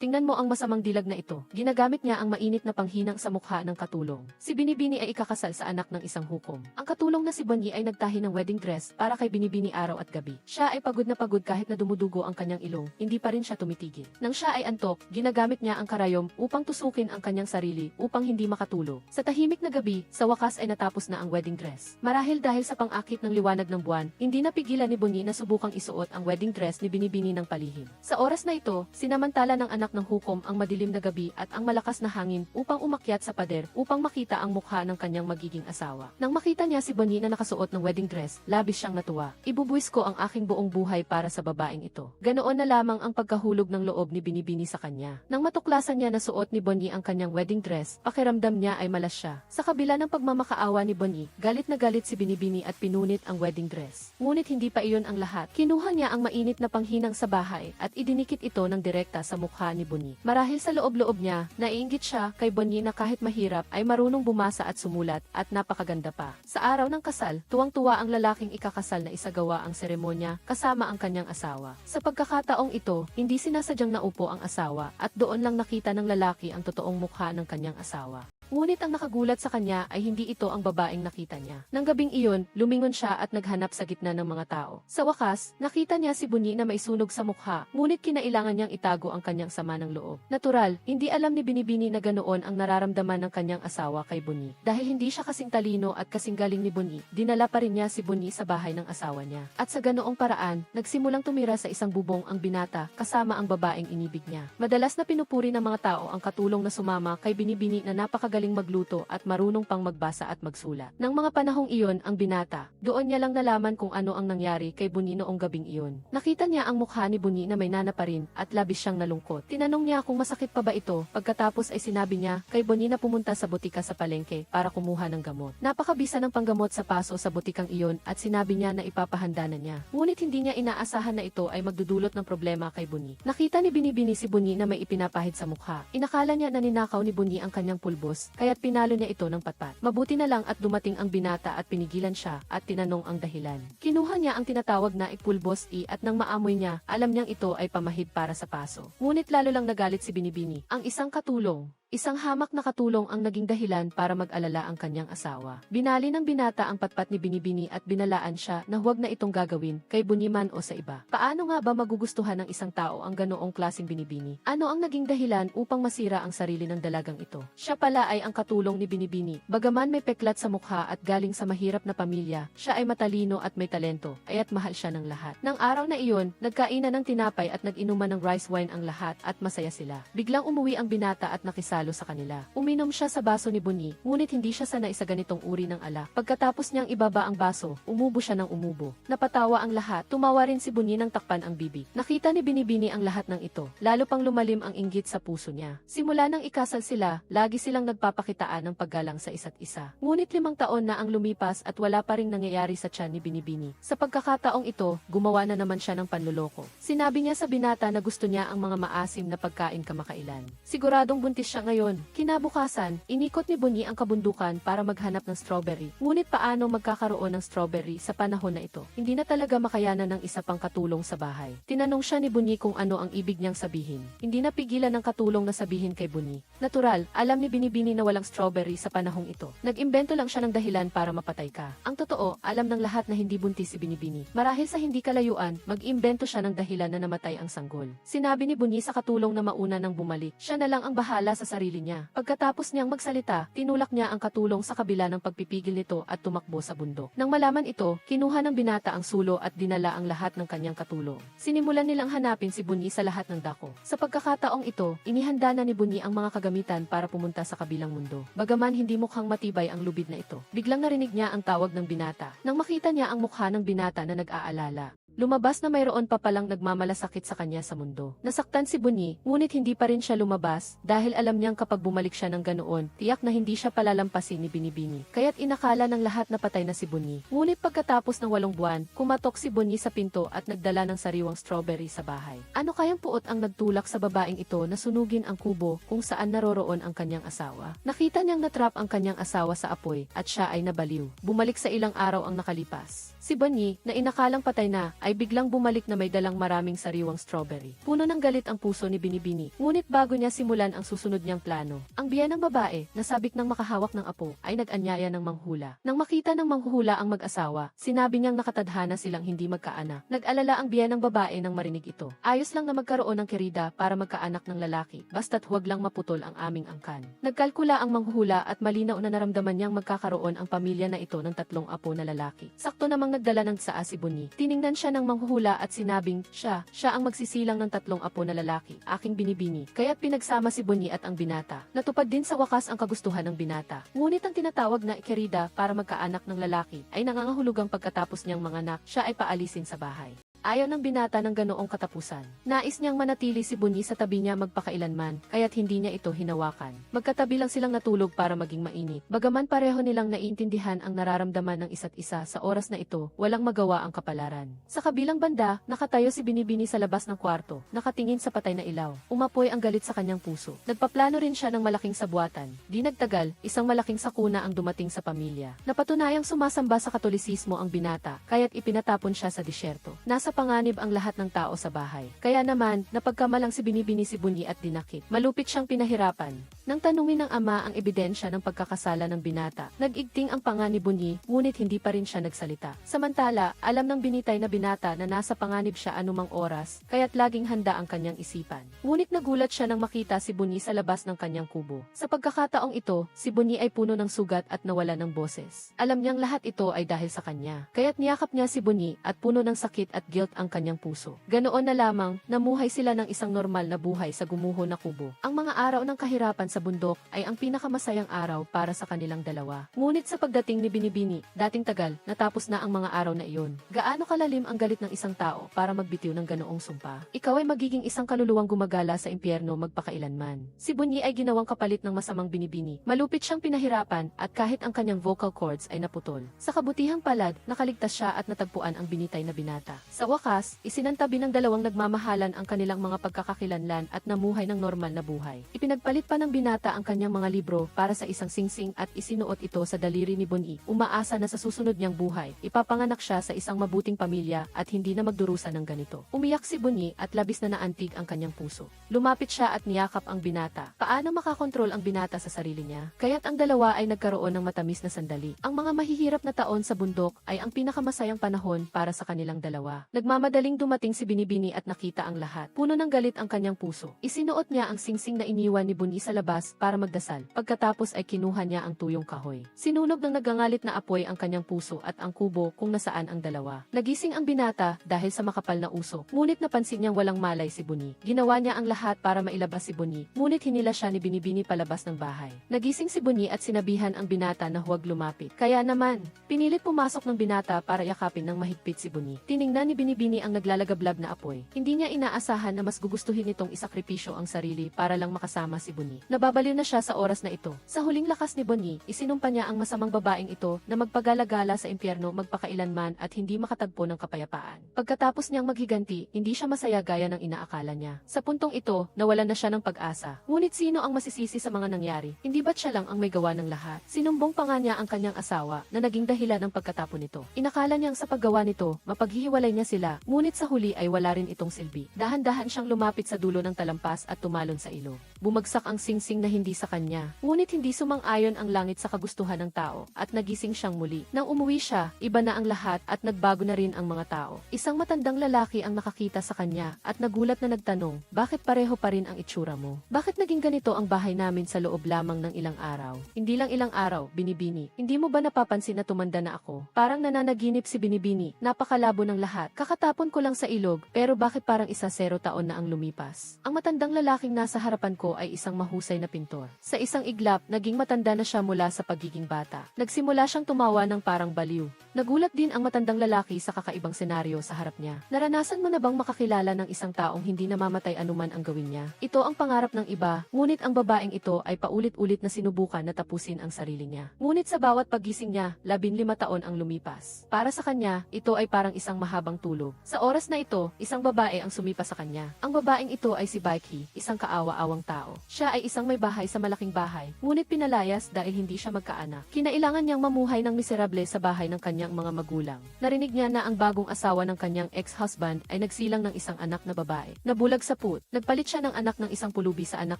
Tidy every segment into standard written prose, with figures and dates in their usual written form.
tingnan mo ang masamang dilag na ito. Ginagamit niya ang mainit na panghinang sa mukha ng katulong. Si Binibini ay ikakasal sa anak ng isang hukom. Ang katulong na si Bonnie ay nagtahi ng wedding dress para kay Binibini araw at gabi. Siya ay pagod na pagod kahit na dumudugo ang kanyang ilong, hindi pa rin siya tumitigil. Nang siya ay antok, ginagamit niya ang karayom upang tusukin ang kanyang sarili upang hindi makatulog. Sa tahimik na gabi, sa wakas ay natapos na ang wedding dress. Marahil dahil sa pang-akit ng liwanag ng buwan, hindi napigilan ni Bonnie na subukang isuot ang wedding dress ni Binibini ng palihim. Sa oras na ito, sinamantala ng anak ng hukom ang madilim na gabi at ang malakas na hangin upang umakyat sa pader upang makita ang mukha ng kanyang magiging asawa. Nang makita niya si Bonnie na nakasuot ng wedding dress, labis siyang natuwa. Ibubuwis ko ang aking buong buhay para sa babaeng ito. Ganoon na lamang ang pagkahulog ng loob ni Binibini sa kanya. Nang matuklasan niya na suot ni Bonnie ang kanyang wedding dress, pakiramdam niya ay malas siya. Sa kabila ng pagmamakaawa ni Bonnie, galit na galit si Binibini at pinunit ang wedding dress. Ngunit hindi pa iyon ang lahat. Kinuha niya ang mainit na panghinang sa bahay at idinikit ito ng direkta sa mukha ni Bonnie. Marahil sa loob-loob niya, naiinggit siya kay Bonnie na kahit mahirap ay marunong bumasa at sumulat at napakaganda pa. Sa araw ng kasal, tuwang-tuwa ang lalaking ikakasal na isagawa ang seremonya kasama ang kanyang asawa. Sa pagkakataong ito, hindi sinasadyang naupo ang asawa at doon lang nakita ng lalaki ang totoong mukha ng kanyang asawa. Ngunit ang nakagulat sa kanya ay hindi ito ang babaeng nakita niya. Nang gabing iyon, lumingon siya at naghanap sa gitna ng mga tao. Sa wakas, nakita niya si Bonnie na may sunog sa mukha, ngunit kinailangan niyang itago ang kanyang sama ng loob. Natural, hindi alam ni Binibini na ganoon ang nararamdaman ng kanyang asawa kay Bonnie. Dahil hindi siya kasing talino at kasing galing ni Bonnie, dinala pa rin niya si Bonnie sa bahay ng asawa niya. At sa ganoong paraan, nagsimulang tumira sa isang bubong ang binata kasama ang babaeng inibig niya. Madalas na pinupuri ng mga tao ang katulong na sumama kay Binibini na napakagaling magluto at marunong pang magbasa at magsulat. Nang mga panahong iyon ang binata, doon niya lang nalaman kung ano ang nangyari kay Bonnie noong gabing iyon. Nakita niya ang mukha ni Bonnie na may nana pa rin at labis siyang nalungkot. Tinanong niya kung masakit pa ba ito, pagkatapos ay sinabi niya kay Bonnie na pumunta sa butika sa palengke para kumuha ng gamot. Napakabisa ng panggamot sa paso sa butikang iyon at sinabi niya na ipapahanda na niya. Ngunit hindi niya inaasahan na ito ay magdudulot ng problema kay Bonnie. Nakita ni Binibini si Bonnie na may ipinapahid sa mukha. Inakala niya na ninakaw ni Bonnie ang kanyang pulbos, kaya't pinalo niya ito ng patpat. Mabuti na lang at dumating ang binata at pinigilan siya at tinanong ang dahilan. Kinuha niya ang tinatawag na ipulbos at nang maamoy niya, alam niyang ito ay pamahid para sa paso. Ngunit lalo lang nagalit si Binibini, ang isang katulong. Isang hamak na katulong ang naging dahilan para mag-alala ang kanyang asawa. Binali ng binata ang patpat ni Binibini at binalaan siya na huwag na itong gagawin kay Bonnie man o sa iba. Paano nga ba magugustuhan ng isang tao ang ganoong klaseng Binibini? Ano ang naging dahilan upang masira ang sarili ng dalagang ito? Siya pala ay ang katulong ni Binibini. Bagaman may peklat sa mukha at galing sa mahirap na pamilya, siya ay matalino at may talento, aya't mahal siya ng lahat. Nang araw na iyon, nagkainan ng tinapay at nag-inuman ng rice wine ang lahat at masaya sila. Biglang umuwi ang binata at nakisalo sa kanila. Uminom siya sa baso ni Bonnie, ngunit hindi siya sanay sa ganitong uri ng alak. Pagkatapos niyang ibaba ang baso, umubo siya ng umubo. Napatawa ang lahat, tumawa rin si Bonnie nang takpan ang bibig. Nakita ni Binibini ang lahat ng ito, lalo pang lumalim ang inggit sa puso niya. Simula nang ikasal sila, lagi silang nagpapakitaan ng paggalang sa isa't isa. Ngunit 5 taon na ang lumipas at wala pa ring nangyayari sa tiyan ni Binibini. Sa pagkakataong ito, gumawa na naman siya ng panloloko. Sinabi niya sa binata na gusto niya ang mga maasim na pagkain kamakailan. Siguradong buntis siya ngayon. Kinabukasan, inikot ni Bonnie ang kabundukan para maghanap ng strawberry. Ngunit paano magkakaroon ng strawberry sa panahon na ito? Hindi na talaga makayanan ng isa pang katulong sa bahay. Tinanong siya ni Bonnie kung ano ang ibig niyang sabihin. Hindi napigilan ng katulong na sabihin kay Bonnie. Natural, alam ni Binibini na walang strawberry sa panahong ito. Nag-imbento lang siya ng dahilan para mapatay ka. Ang totoo, alam ng lahat na hindi buntis si Binibini. Marahil sa hindi kalayuan, mag-imbento siya ng dahilan na namatay ang sanggol. Sinabi ni Bonnie sa katulong na mauna nang bumalik. Siya na lang ang bahala sa sarili niya. Pagkatapos niyang magsalita, tinulak niya ang katulong sa kabila ng pagpipigil nito at tumakbo sa bundok. Nang malaman ito, kinuha ng binata ang sulo at dinala ang lahat ng kanyang katulong. Sinimulan nilang hanapin si Bonnie sa lahat ng dako. Sa pagkakataong ito, inihanda na ni Bonnie ang mga kagamitan para pumunta sa kabilang mundo. Bagaman hindi mukhang matibay ang lubid na ito, biglang narinig niya ang tawag ng binata. Nang makita niya ang mukha ng binata na nag-aalala, lumabas na mayroon pa palang nagmamalasakit sa kanya sa mundo. Nasaktan si Bonnie, ngunit hindi pa rin siya lumabas dahil alam niyang kapag bumalik siya ng ganoon, tiyak na hindi siya palalampasin ni Binibini. Kaya't inakala ng lahat na patay na si Bonnie. Ngunit pagkatapos ng 8 buwan, kumatok si Bonnie sa pinto at nagdala ng sariwang strawberry sa bahay. Ano kayang puot ang nagtulak sa babaeng ito na sunugin ang kubo kung saan naroroon ang kanyang asawa? Nakita niyang natrap ang kanyang asawa sa apoy at siya ay nabaliw. Bumalik sa ilang araw ang nakalipas. Si Bonnie, na inakalang patay na, ay ay biglang bumalik na may dalang maraming sariwang strawberry. Puno ng galit ang puso ni Binibini, ngunit bago niya simulan ang susunod niyang plano, ang biyenang babae, na sabik ng makahawak ng apo, ay nag-anyaya ng manghula. Nang makita ng manghuhula ang mag-asawa, sinabi niyang nakatadhana silang hindi magkaanak. Nag-alala ang biyenang babae nang marinig ito. Ayos lang na magkaroon ng kirida para magkaanak ng lalaki, basta't huwag lang maputol ang aming angkan. Nagkalkula ang manghuhula at malinaw na naramdaman niyang magkakaroon ang pamilya na ito ng 3 apo na lalaki. Sakto namang nagdala ng tsaa si Bonnie. Tiningnan siya ng manghuhula at sinabing, siya ang magsisilang ng 3 apo na lalaki, aking Binibini. Kaya't pinagsama si Bonnie at ang binata. Natupad din sa wakas ang kagustuhan ng binata. Ngunit ang tinatawag na kirida para magkaanak ng lalaki ay nangangahulugang pagkatapos niyang manganak, siya ay paalisin sa bahay. Ayaw ng binata ng ganoong katapusan. Nais niyang manatili si Bonnie sa tabi niya magpakailanman, kaya't hindi niya ito hinawakan. Magkatabi lang silang natulog para maging mainit. Bagaman pareho nilang naiintindihan ang nararamdaman ng isa't isa sa oras na ito, walang magawa ang kapalaran. Sa kabilang banda, nakatayo si Binibini sa labas ng kwarto, nakatingin sa patay na ilaw. Umapoy ang galit sa kanyang puso. Nagpaplano rin siya ng malaking sabuatan. Di nagtagal, isang malaking sakuna ang dumating sa pamilya. Napatunayang sumasamba sa Katolisismo ang binata, kaya't ipinatapon siya sa disyerto. Nasa panganib ang lahat ng tao sa bahay. Kaya naman, napagkamalang si Binibini si Bonnie at dinakip. Malupit siyang pinahirapan. Nang tanungin ng ama ang ebidensya ng pagkakasala ng binata, nag-igting ang panga ni Bonnie, ngunit hindi pa rin siya nagsalita. Samantala, alam ng binitay na binata na nasa panganib siya anumang oras, kaya't laging handa ang kanyang isipan. Ngunit nagulat siya nang makita si Bonnie sa labas ng kanyang kubo. Sa pagkakataong ito, si Bonnie ay puno ng sugat at nawala ng boses. Alam niyang lahat ito ay dahil sa kanya. Kaya't niyakap niya si Bonnie at puno ng sakit at guilt ang kanyang puso. Ganoon na lamang, namuhay sila ng isang normal na buhay sa gumuho na kubo. Ang mga araw ng kahirapan sa bundok ay ang pinakamasayang araw para sa kanilang dalawa. Ngunit sa pagdating ni Binibini, dating tagal, natapos na ang mga araw na iyon. Gaano kalalim ang galit ng isang tao para magbitiw ng ganoong sumpa? Ikaw ay magiging isang kaluluwang gumagala sa impyerno magpakailanman. Si Bonnie ay ginawang kapalit ng masamang Binibini. Malupit siyang pinahirapan at kahit ang kanyang vocal cords ay naputol. Sa kabutihang palad, nakaligtas siya at natagpuan ang binitay na binata. Sa wakas, isinantabi ng dalawang nagmamahalan ang kanilang mga pagkakakilanlan at namuhay ng normal na buhay. Ipinagpalit pa ng binata ang kanyang mga libro para sa isang singsing at isinuot ito sa daliri ni Bonnie. Umaasa na sa susunod niyang buhay, ipapanganak siya sa isang mabuting pamilya at hindi na magdurusa ng ganito. Umiyak si Bonnie at labis na naantig ang kanyang puso. Lumapit siya at niyakap ang binata. Paano makakontrol ang binata sa sarili niya? Kaya't ang dalawa ay nagkaroon ng matamis na sandali. Ang mga mahihirap na taon sa bundok ay ang pinakamasayang panahon para sa kanilang dalawa. Nagmamadaling dumating si Binibini at nakita ang lahat. Puno ng galit ang kanyang puso. Isinuot niya ang singsing na iniwan ni Bonnie sa labas para magdasal. Pagkatapos ay kinuha niya ang tuyong kahoy. Sinunog ng nagangalit na apoy ang kanyang puso at ang kubo kung nasaan ang dalawa. Nagising ang binata dahil sa makapal na usok. Ngunit napansin niyang walang malay si Bonnie. Ginawa niya ang lahat para mailabas si Bonnie. Ngunit hinila siya ni Binibini palabas ng bahay. Nagising si Bonnie at sinabihan ang binata na huwag lumapit. Kaya naman, pinilit pumasok ng binata para yakapin ng mahigpit si Bonnie. Tiningnan ni Binibini ang naglalagablab na apoy. Hindi niya inaasahan na mas gugustuhin nitong isakripisyo ang sarili para lang makasama si Bonnie. Nababaliw na siya sa oras na ito. Sa huling lakas ni Bonnie, isinumpa niya ang masamang babaeng ito na magpagala-gala sa impyerno magpakailanman at hindi makatagpo ng kapayapaan. Pagkatapos niyang maghiganti, hindi siya masaya gaya ng inaakala niya. Sa puntong ito, nawalan na siya ng pag-asa. Ngunit sino ang masisisi sa mga nangyari? Hindi ba't siya lang ang may gawa ng lahat? Sinumbong pa nga niya ang kanyang asawa na naging dahilan ng pagkatapon nito. Inakala niyang sa paggawa nito, mapaghihiwalay niya sila, ngunit sa huli ay wala rin itong silbi. Dahan-dahan siyang lumapit sa dulo ng talampas at tumalon sa ilog. Bumagsak ang singsing na hindi sa kanya, ngunit hindi sumang-ayon ang langit sa kagustuhan ng tao, at nagising siyang muli. Nang umuwi siya, iba na ang lahat at nagbago na rin ang mga tao. Isang matandang lalaki ang nakakita sa kanya at nagulat na nagtanong, bakit pareho pa rin ang itsura mo? Bakit naging ganito ang bahay namin sa loob lamang ng ilang araw? Hindi lang ilang araw, Binibini. Hindi mo ba napapansin na tumanda na ako? Parang nananaginip si Binibini, napakalabo ng lahat. Kakatapon ko lang sa ilog, pero bakit parang 10 taon na ang lumipas? Ang matandang lalaking nasa harapan ko ay isang mahusay na pintor. Sa isang iglap, naging matanda na siya mula sa pagiging bata. Nagsimula siyang tumawa ng parang baliw. Nagulat din ang matandang lalaki sa kakaibang senaryo sa harap niya. Naranasan mo na bang makakilala ng isang taong hindi namamatay anuman ang gawin niya? Ito ang pangarap ng iba, ngunit ang babaeng ito ay paulit-ulit na sinubukan na tapusin ang sarili niya. Ngunit sa bawat paggising niya, 15 taon ang lumipas. Para sa kanya, ito ay parang isang mahabang natutulog. Sa oras na ito, isang babae ang sumipa sa kanya. Ang babaeng ito ay si Baekhy, isang kaawa-awang tao. Siya ay isang may bahay sa malaking bahay, ngunit pinalayas dahil hindi siya magkaanak. Kinailangan niyang mamuhay ng miserable sa bahay ng kanyang mga magulang. Narinig niya na ang bagong asawa ng kanyang ex-husband ay nagsilang ng isang anak na babae. Nabulag sa put, nagpalit siya ng anak ng isang pulubi sa anak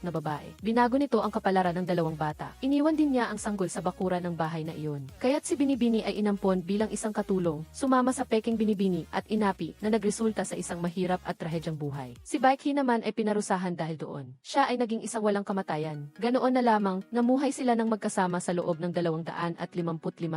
na babae. Binago nito ang kapalaran ng dalawang bata. Iniwan din niya ang sanggol sa bakuran ng bahay na iyon. Kaya't si Binibini ay inampon bilang isang katulong, sumama sa peking Binibini at inapi na nagresulta sa isang mahirap at trahedyang buhay. Si Baekhy naman ay pinarusahan dahil doon. Siya ay naging isang walang kamatayan. Ganoon na lamang, namuhay sila ng magkasama sa loob ng 255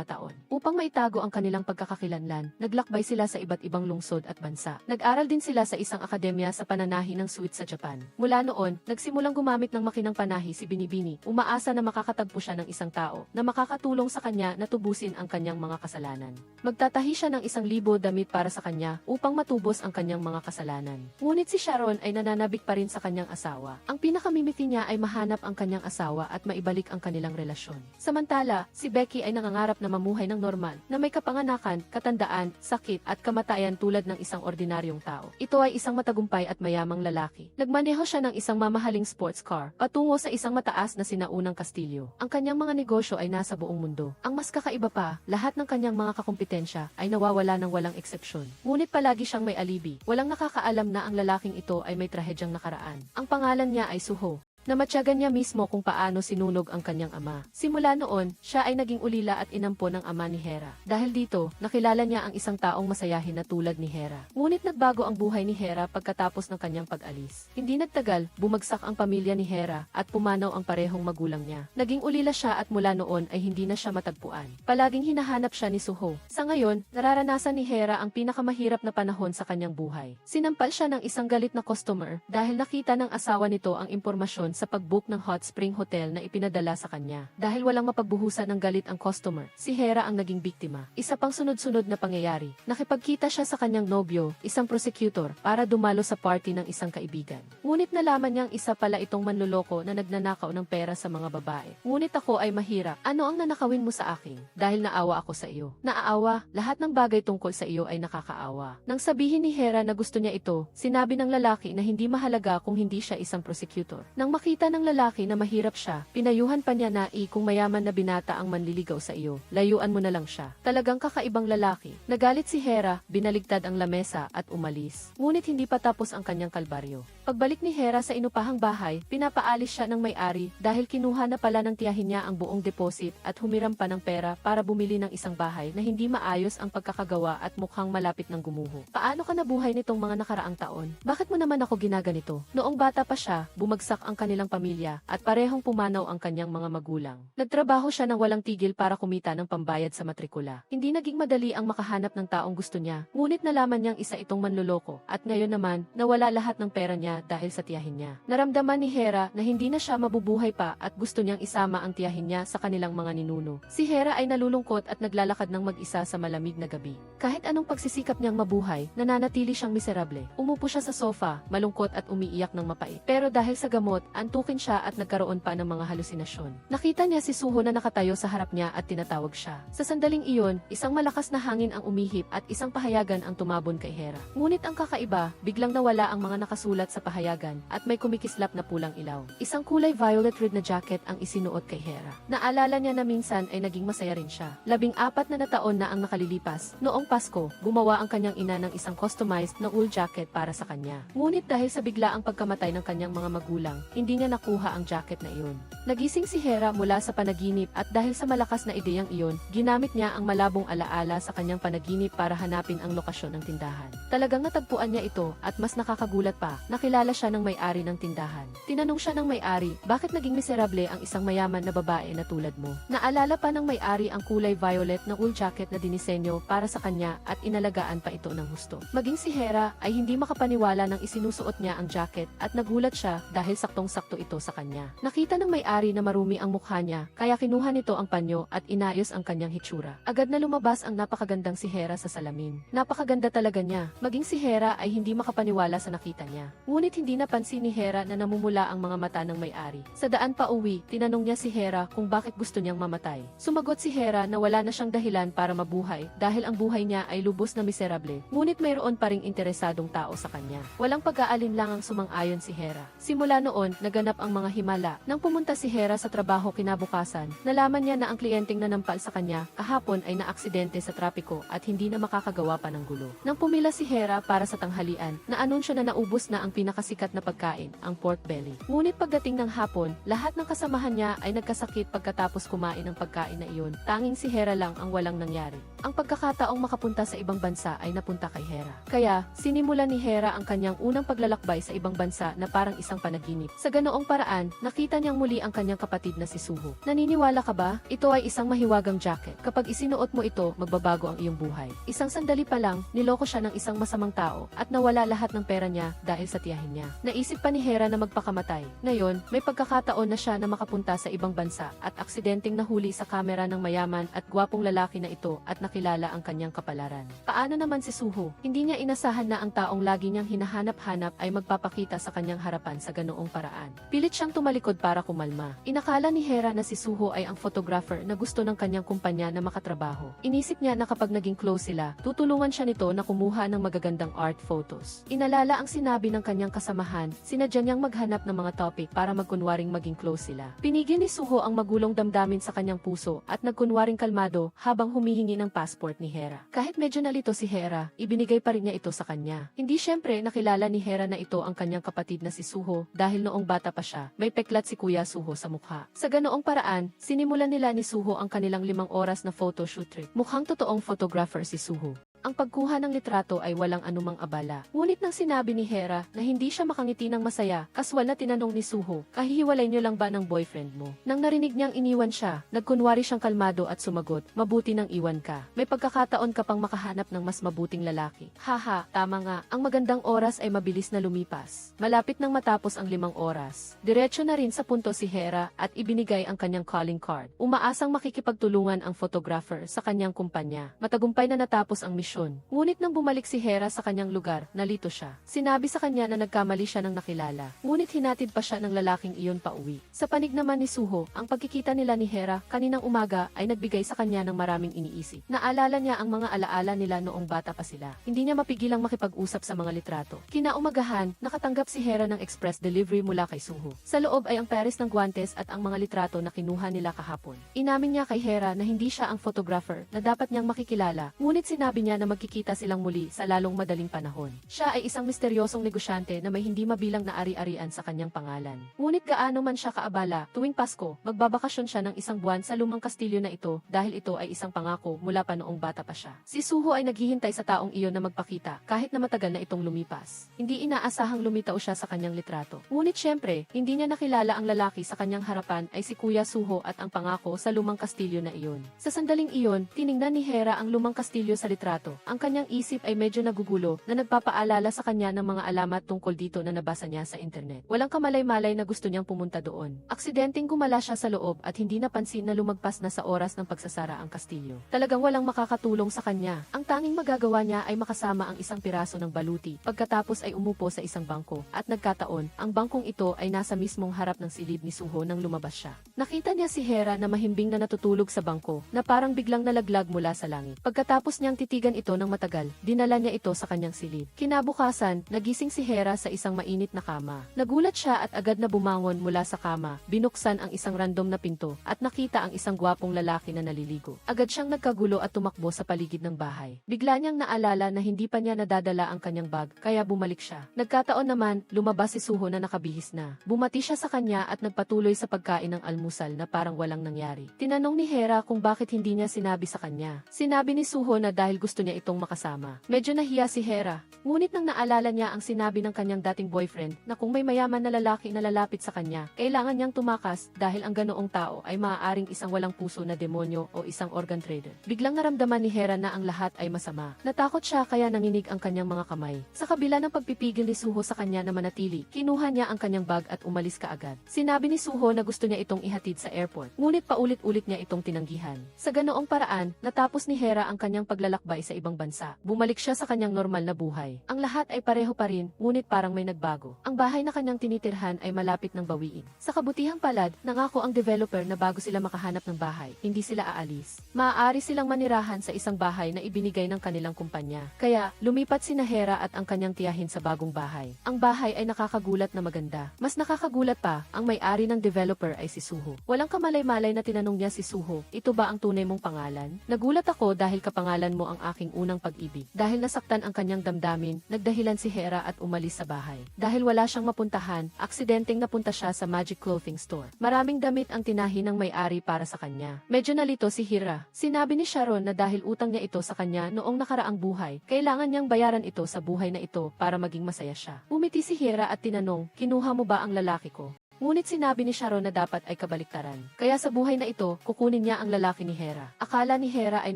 taon. Upang maitago ang kanilang pagkakakilanlan, naglakbay sila sa iba't ibang lungsod at bansa. Nag-aral din sila sa isang akademya sa pananahi ng suit sa Japan. Mula noon, nagsimulang gumamit ng makinang panahi si Binibini, umaasa na makakatagpo siya ng isang tao na makakatulong sa kanya na tubusin ang kanyang mga kasalanan. Magtatahi siya ng 1,000 damit para sa kanya upang matubos ang kanyang mga kasalanan. Ngunit si Sharon ay nananabik pa rin sa kanyang asawa. Ang pinakamimiti niya ay mahanap ang kanyang asawa at maibalik ang kanilang relasyon. Samantala, si Becky ay nangangarap na mamuhay ng normal, na may kapanganakan, katandaan, sakit at kamatayan tulad ng isang ordinaryong tao. Ito ay isang matagumpay at mayamang lalaki. Nagmaneho siya ng isang mamahaling sports car patungo sa isang mataas na sinaunang kastilyo. Ang kanyang mga negosyo ay nasa buong mundo. Ang mas kakaiba pa, lahat ng kanyang mga kakumpetensya ay nawawala ng walang eksepsyon. Ngunit palagi siyang may alibi. Walang nakakaalam na ang lalaking ito ay may trahedyang nakaraan. Ang pangalan niya ay Suho. Namatyagan niya mismo kung paano sinunog ang kanyang ama. Simula noon, siya ay naging ulila at inampon ng ama ni Hera. Dahil dito, nakilala niya ang isang taong masayahin na tulad ni Hera. Ngunit nagbago ang buhay ni Hera pagkatapos ng kanyang pag-alis. Hindi nagtagal, bumagsak ang pamilya ni Hera at pumanaw ang parehong magulang niya. Naging ulila siya at mula noon ay hindi na siya matagpuan. Palaging hinahanap siya ni Suho. Sa ngayon, nararanasan ni Hera ang pinakamahirap na panahon sa kanyang buhay. Sinampal siya ng isang galit na customer dahil nakita ng asawa nito ang impormasyon sa pag-book ng hot spring hotel na ipinadala sa kanya. Dahil walang mapagbuhusan ng galit ang customer, si Hera ang naging biktima. Isa pang sunod-sunod na pangyayari, nakipagkita siya sa kanyang nobyo, isang prosecutor, para dumalo sa party ng isang kaibigan. Ngunit nalaman niyang isa pala itong manloloko na nagnanakaw ng pera sa mga babae. Ngunit ako ay mahirap. Ano ang nanakawin mo sa akin? Dahil naawa ako sa iyo. Naaawa, lahat ng bagay tungkol sa iyo ay nakakaawa. Nang sabihin ni Hera na gusto niya ito, sinabi ng lalaki na hindi mahalaga kung hindi siya isang prosecutor. Nang makita ng lalaki na mahirap siya, pinayuhan pa niya na kung mayaman na binata ang manliligaw sa iyo, layuan mo na lang siya. Talagang kakaibang lalaki. Nagalit si Hera, binaligtad ang lamesa at umalis. Ngunit hindi pa tapos ang kanyang kalbaryo. Pagbalik ni Hera sa inupahang bahay, pinapaalis siya ng may-ari dahil kinuha na pala ng tiyahin niya ang buong deposit at humiram pa ng pera para bumili ng isang bahay na hindi maayos ang pagkakagawa at mukhang malapit ng gumuho. Paano ka nabuhay nitong mga nakaraang taon? Bakit mo naman ako ginaganito? Noong bata pa siya, bumagsak ang kanilang pamilya at parehong pumanaw ang kanyang mga magulang. Nagtrabaho siya ng walang tigil para kumita ng pambayad sa matrikula. Hindi naging madali ang makahanap ng taong gusto niya, ngunit nalaman niyang isa itong manloloko at ngayon naman, nawala lahat ng pera niya dahil sa tiyahin niya. Naramdaman ni Hera na hindi na siya mabubuhay pa at gusto niyang isama ang tiyahin niya sa kanilang mga ninuno. Si Hera ay nalulungkot at naglalakad ng mag-isa sa malamig na gabi. Kahit anong pagsisikap niyang mabuhay, nananatili siyang miserable. Umupo siya sa sofa, malungkot at umiiyak ng mapait. Pero dahil sa gamot, antukin siya at nagkaroon pa ng mga halusinasyon. Nakita niya si Suho na nakatayo sa harap niya at tinatawag siya. Sa sandaling iyon, isang malakas na hangin ang umihip at isang pahayagan ang tumabon kay Hera. Ngunit ang kakaiba, biglang nawala ang mga nakasulat sa pahayagan at may kumikislap na pulang ilaw. Isang kulay violet red na jacket ang isinuot kay Hera. Naalala niya na minsan ay naging masaya rin siya. 14 na taon na ang nakalilipas. Noong Pasko, gumawa ang kanyang ina ng isang customized na wool jacket para sa kanya. Ngunit dahil sa biglaang pagkamatay ng kanyang mga magulang, hindi niya nakuha ang jacket na iyon. Nagising si Hera mula sa panaginip at dahil sa malakas na ideyang iyon, ginamit niya ang malabong alaala sa kanyang panaginip para hanapin ang lokasyon ng tindahan. Talagang natagpuan niya ito at mas nakakagulat pa, nakilala siya ng may-ari ng tindahan. Tinanong siya ng may-ari, bakit naging miserable ang isang mayaman na babae na tulad mo? Naalala pa ng may-ari ang kulay violet na wool jacket na dinisenyo para sa kanya at inalagaan pa ito ng husto. Maging si Hera ay hindi makapaniwala nang isinusuot niya ang jacket at nagulat siya dahil saktong-sakto ito sa kanya. Nakita ng may-ari na marumi ang mukha niya, kaya kinuha nito ang panyo at inayos ang kanyang hitsura. Agad na lumabas ang napakagandang si Hera sa salamin. Napakaganda talaga niya. Maging si Hera ay hindi makapaniwala sa nakita niya. Ngunit Ngunit hindi napansin ni Hera na namumula ang mga mata ng may-ari. Sa daan pa uwi, tinanong niya si Hera kung bakit gusto niyang mamatay. Sumagot si Hera na wala na siyang dahilan para mabuhay dahil ang buhay niya ay lubos na miserable. Ngunit mayroon pa ring interesadong tao sa kanya. Walang pag-aalinlangang sumang-ayon si Hera. Simula noon, naganap ang mga himala. Nang pumunta si Hera sa trabaho kinabukasan, nalaman niya na ang kliyenteng nanampal sa kanya kahapon ay naaksidente sa trapiko at hindi na makakagawa pa ng gulo. Nang pumila si Hera para sa tanghalian, naanunsyo na naubos na ang pinakasikat na pagkain, ang pork belly. Ngunit pagdating ng hapon, lahat ng kasamahan niya ay nagkasakit pagkatapos kumain ng pagkain na iyon. Tanging si Hera lang ang walang nangyari. Ang pagkakataong makapunta sa ibang bansa ay napunta kay Hera. Kaya, sinimulan ni Hera ang kanyang unang paglalakbay sa ibang bansa na parang isang panaginip. Sa ganoong paraan, nakita niyang muli ang kanyang kapatid na si Suho. Naniniwala ka ba? Ito ay isang mahiwagang jacket. Kapag isinuot mo ito, magbabago ang iyong buhay. Isang sandali pa lang, niloko siya ng isang masamang tao at nawala lahat ng pera niya dahil sa tiyahin niya. Naisip pa ni Hera na magpakamatay. Ngayon, may pagkakataon na siya na makapunta sa ibang bansa at aksidenteng nahuli sa kamera ng mayaman at gwapong lalaki na ito at nakilala ang kanyang kapalaran. Paano naman si Suho? Hindi niya inasahan na ang taong lagi niyang hinahanap-hanap ay magpapakita sa kanyang harapan sa ganoong paraan. Pilit siyang tumalikod para kumalma. Inakala ni Hera na si Suho ay ang photographer na gusto ng kanyang kumpanya na makatrabaho. Inisip niya na kapag naging close sila, tutulungan siya nito na kumuha ng magagandang art photos. Inalala ang sinabi ng kanyang kasamahan, sinadya niyang maghanap ng mga topic para magkunwaring maging close sila. Pinigil ni Suho ang magulong damdamin sa kanyang puso at nagkunwaring kalmado habang humihingi ng passport ni Hera. Kahit medyo nalito si Hera, ibinigay pa rin niya ito sa kanya. Hindi syempre nakilala ni Hera na ito ang kanyang kapatid na si Suho dahil noong bata pa siya, may peklat si Kuya Suho sa mukha. Sa ganoong paraan, sinimulan nila ni Suho ang kanilang 5 oras na photoshoot trip. Mukhang totoong photographer si Suho. Ang pagkuha ng litrato ay walang anumang abala. Ngunit nang sinabi ni Hera na hindi siya makangiti ng masaya, kaswal na tinanong ni Suho, kahihiwalay niyo lang ba ng boyfriend mo? Nang narinig niyang iniwan siya, nagkunwari siyang kalmado at sumagot, mabuti nang iwan ka. May pagkakataon ka pang makahanap ng mas mabuting lalaki. Haha, tama nga, ang magandang oras ay mabilis na lumipas. Malapit nang matapos ang 5 oras. Diretso na rin sa punto si Hera at ibinigay ang kanyang calling card. Umaasang makikipagtulungan ang photographer sa kanyang kumpanya. Matagumpay na natapos ang misyon. Ngunit nang bumalik si Hera sa kanyang lugar, nalito siya. Sinabi sa kanya na nagkamali siya ng nakilala. Ngunit hinatid pa siya ng lalaking iyon pa uwi. Sa panig naman ni Suho, ang pagkikita nila ni Hera kaninang umaga ay nagbigay sa kanya ng maraming iniisip. Naalala niya ang mga alaala nila noong bata pa sila. Hindi niya mapigilang makipag-usap sa mga litrato. Kinaumagahan, nakatanggap si Hera ng express delivery mula kay Suho. Sa loob ay ang pares ng guantes at ang mga litrato na kinuha nila kahapon. Inamin niya kay Hera na hindi siya ang photographer na dapat niyang makikilala. Ngunit sinabi niya na magkikita silang muli sa lalong madaling panahon. Siya ay isang misteryosong negosyante na may hindi mabilang na ari-arian sa kanyang pangalan. Ngunit gaano man siya kaabala, tuwing Pasko, magbabakasyon siya ng 1 buwan sa lumang kastilyo na ito dahil ito ay isang pangako mula pa noong bata pa siya. Si Suho ay naghihintay sa taong iyon na magpakita kahit na matagal na itong lumipas. Hindi inaasahang lumitaw siya sa kanyang litrato. Ngunit syempre, hindi niya nakilala ang lalaki sa kanyang harapan ay si Kuya Suho at ang pangako sa lumang kastilyo na iyon. Sa sandaling iyon, tiningnan ni Hera ang lumang kastilyo sa litrato. Ang kanyang isip ay medyo nagugulo na nagpapaalala sa kanya ng mga alamat tungkol dito na nabasa niya sa internet. Walang kamalay-malay na gusto niyang pumunta doon. Aksidenteng gumala siya sa loob at hindi napansin na lumagpas na sa oras ng pagsasara ang kastilyo. Talagang walang makakatulong sa kanya. Ang tanging magagawa niya ay makasama ang isang piraso ng baluti. Pagkatapos ay umupo sa isang bangko at nagkataon, ang bangkong ito ay nasa mismong harap ng silid ni Suho nang lumabas siya. Nakita niya si Hera na mahimbing na natutulog sa bangko na parang biglang nalaglag mula sa langit. Pagkatapos niyang titigan ito ng matagal, dinala niya ito sa kanyang silid. Kinabukasan, nagising si Hera sa isang mainit na kama. Nagulat siya at agad na bumangon mula sa kama, binuksan ang isang random na pinto at nakita ang isang gwapong lalaki na naliligo. Agad siyang nagkagulo at tumakbo sa paligid ng bahay. Bigla niyang naalala na hindi pa niya nadadala ang kanyang bag, kaya bumalik siya. Nagkataon naman, lumabas si Suho na nakabihis na. Bumati siya sa kanya at nagpatuloy sa pagkain ng almusal na parang walang nangyari. Tinanong ni Hera kung bakit hindi niya sinabi sa kanya. Sinabi ni Suho na dahil gusto niya itong makasama. Medyo nahiya si Hera. Ngunit nang naalala niya ang sinabi ng kanyang dating boyfriend na kung may mayaman na lalaki na lalapit sa kanya, kailangan niyang tumakas dahil ang ganoong tao ay maaaring isang walang puso na demonyo o isang organ trader. Biglang naramdaman ni Hera na ang lahat ay masama. Natakot siya kaya nanginig ang kanyang mga kamay. Sa kabila ng pagpipigil ni Suho sa kanya na manatili, kinuha niya ang kanyang bag at umalis kaagad. Sinabi ni Suho na gusto niya itong ihatid sa airport. Ngunit paulit-ulit niya itong tinanggihan. Sa ganoong paraan, natapos ni Hera ang kanyang paglalakbay sa sa ibang bansa. Bumalik siya sa kanyang normal na buhay. Ang lahat ay pareho pa rin, ngunit parang may nagbago. Ang bahay na kanyang tinitirhan ay malapit ng bawiin. Sa kabutihang palad, nangako ang developer na bago sila makahanap ng bahay, hindi sila aalis. Maaari silang manirahan sa isang bahay na ibinigay ng kanilang kumpanya. Kaya, lumipat si Hera at ang kanyang tiyahin sa bagong bahay. Ang bahay ay nakakagulat na maganda. Mas nakakagulat pa, ang may-ari ng developer ay si Suho. Walang kamalay-malay na tinanong niya si Suho, ito ba ang tunay mong pangalan? Nagulat ako dahil kapangalan mo ang aking unang pag-ibig. Dahil nasaktan ang kanyang damdamin, nagdahilan si Hera at umalis sa bahay. Dahil wala siyang mapuntahan, aksidenteng napunta siya sa Magic Clothing Store. Maraming damit ang tinahi ng may-ari para sa kanya. Medyo nalito si Hera. Sinabi ni Sharon na dahil utang niya ito sa kanya noong nakaraang buhay, kailangan niyang bayaran ito sa buhay na ito para maging masaya siya. Umiti si Hera at tinanong, kinuha mo ba ang lalaki ko? Ngunit sinabi ni Sharon na dapat ay kabaliktaran. Kaya sa buhay na ito, kukunin niya ang lalaki ni Hera. Akala ni Hera ay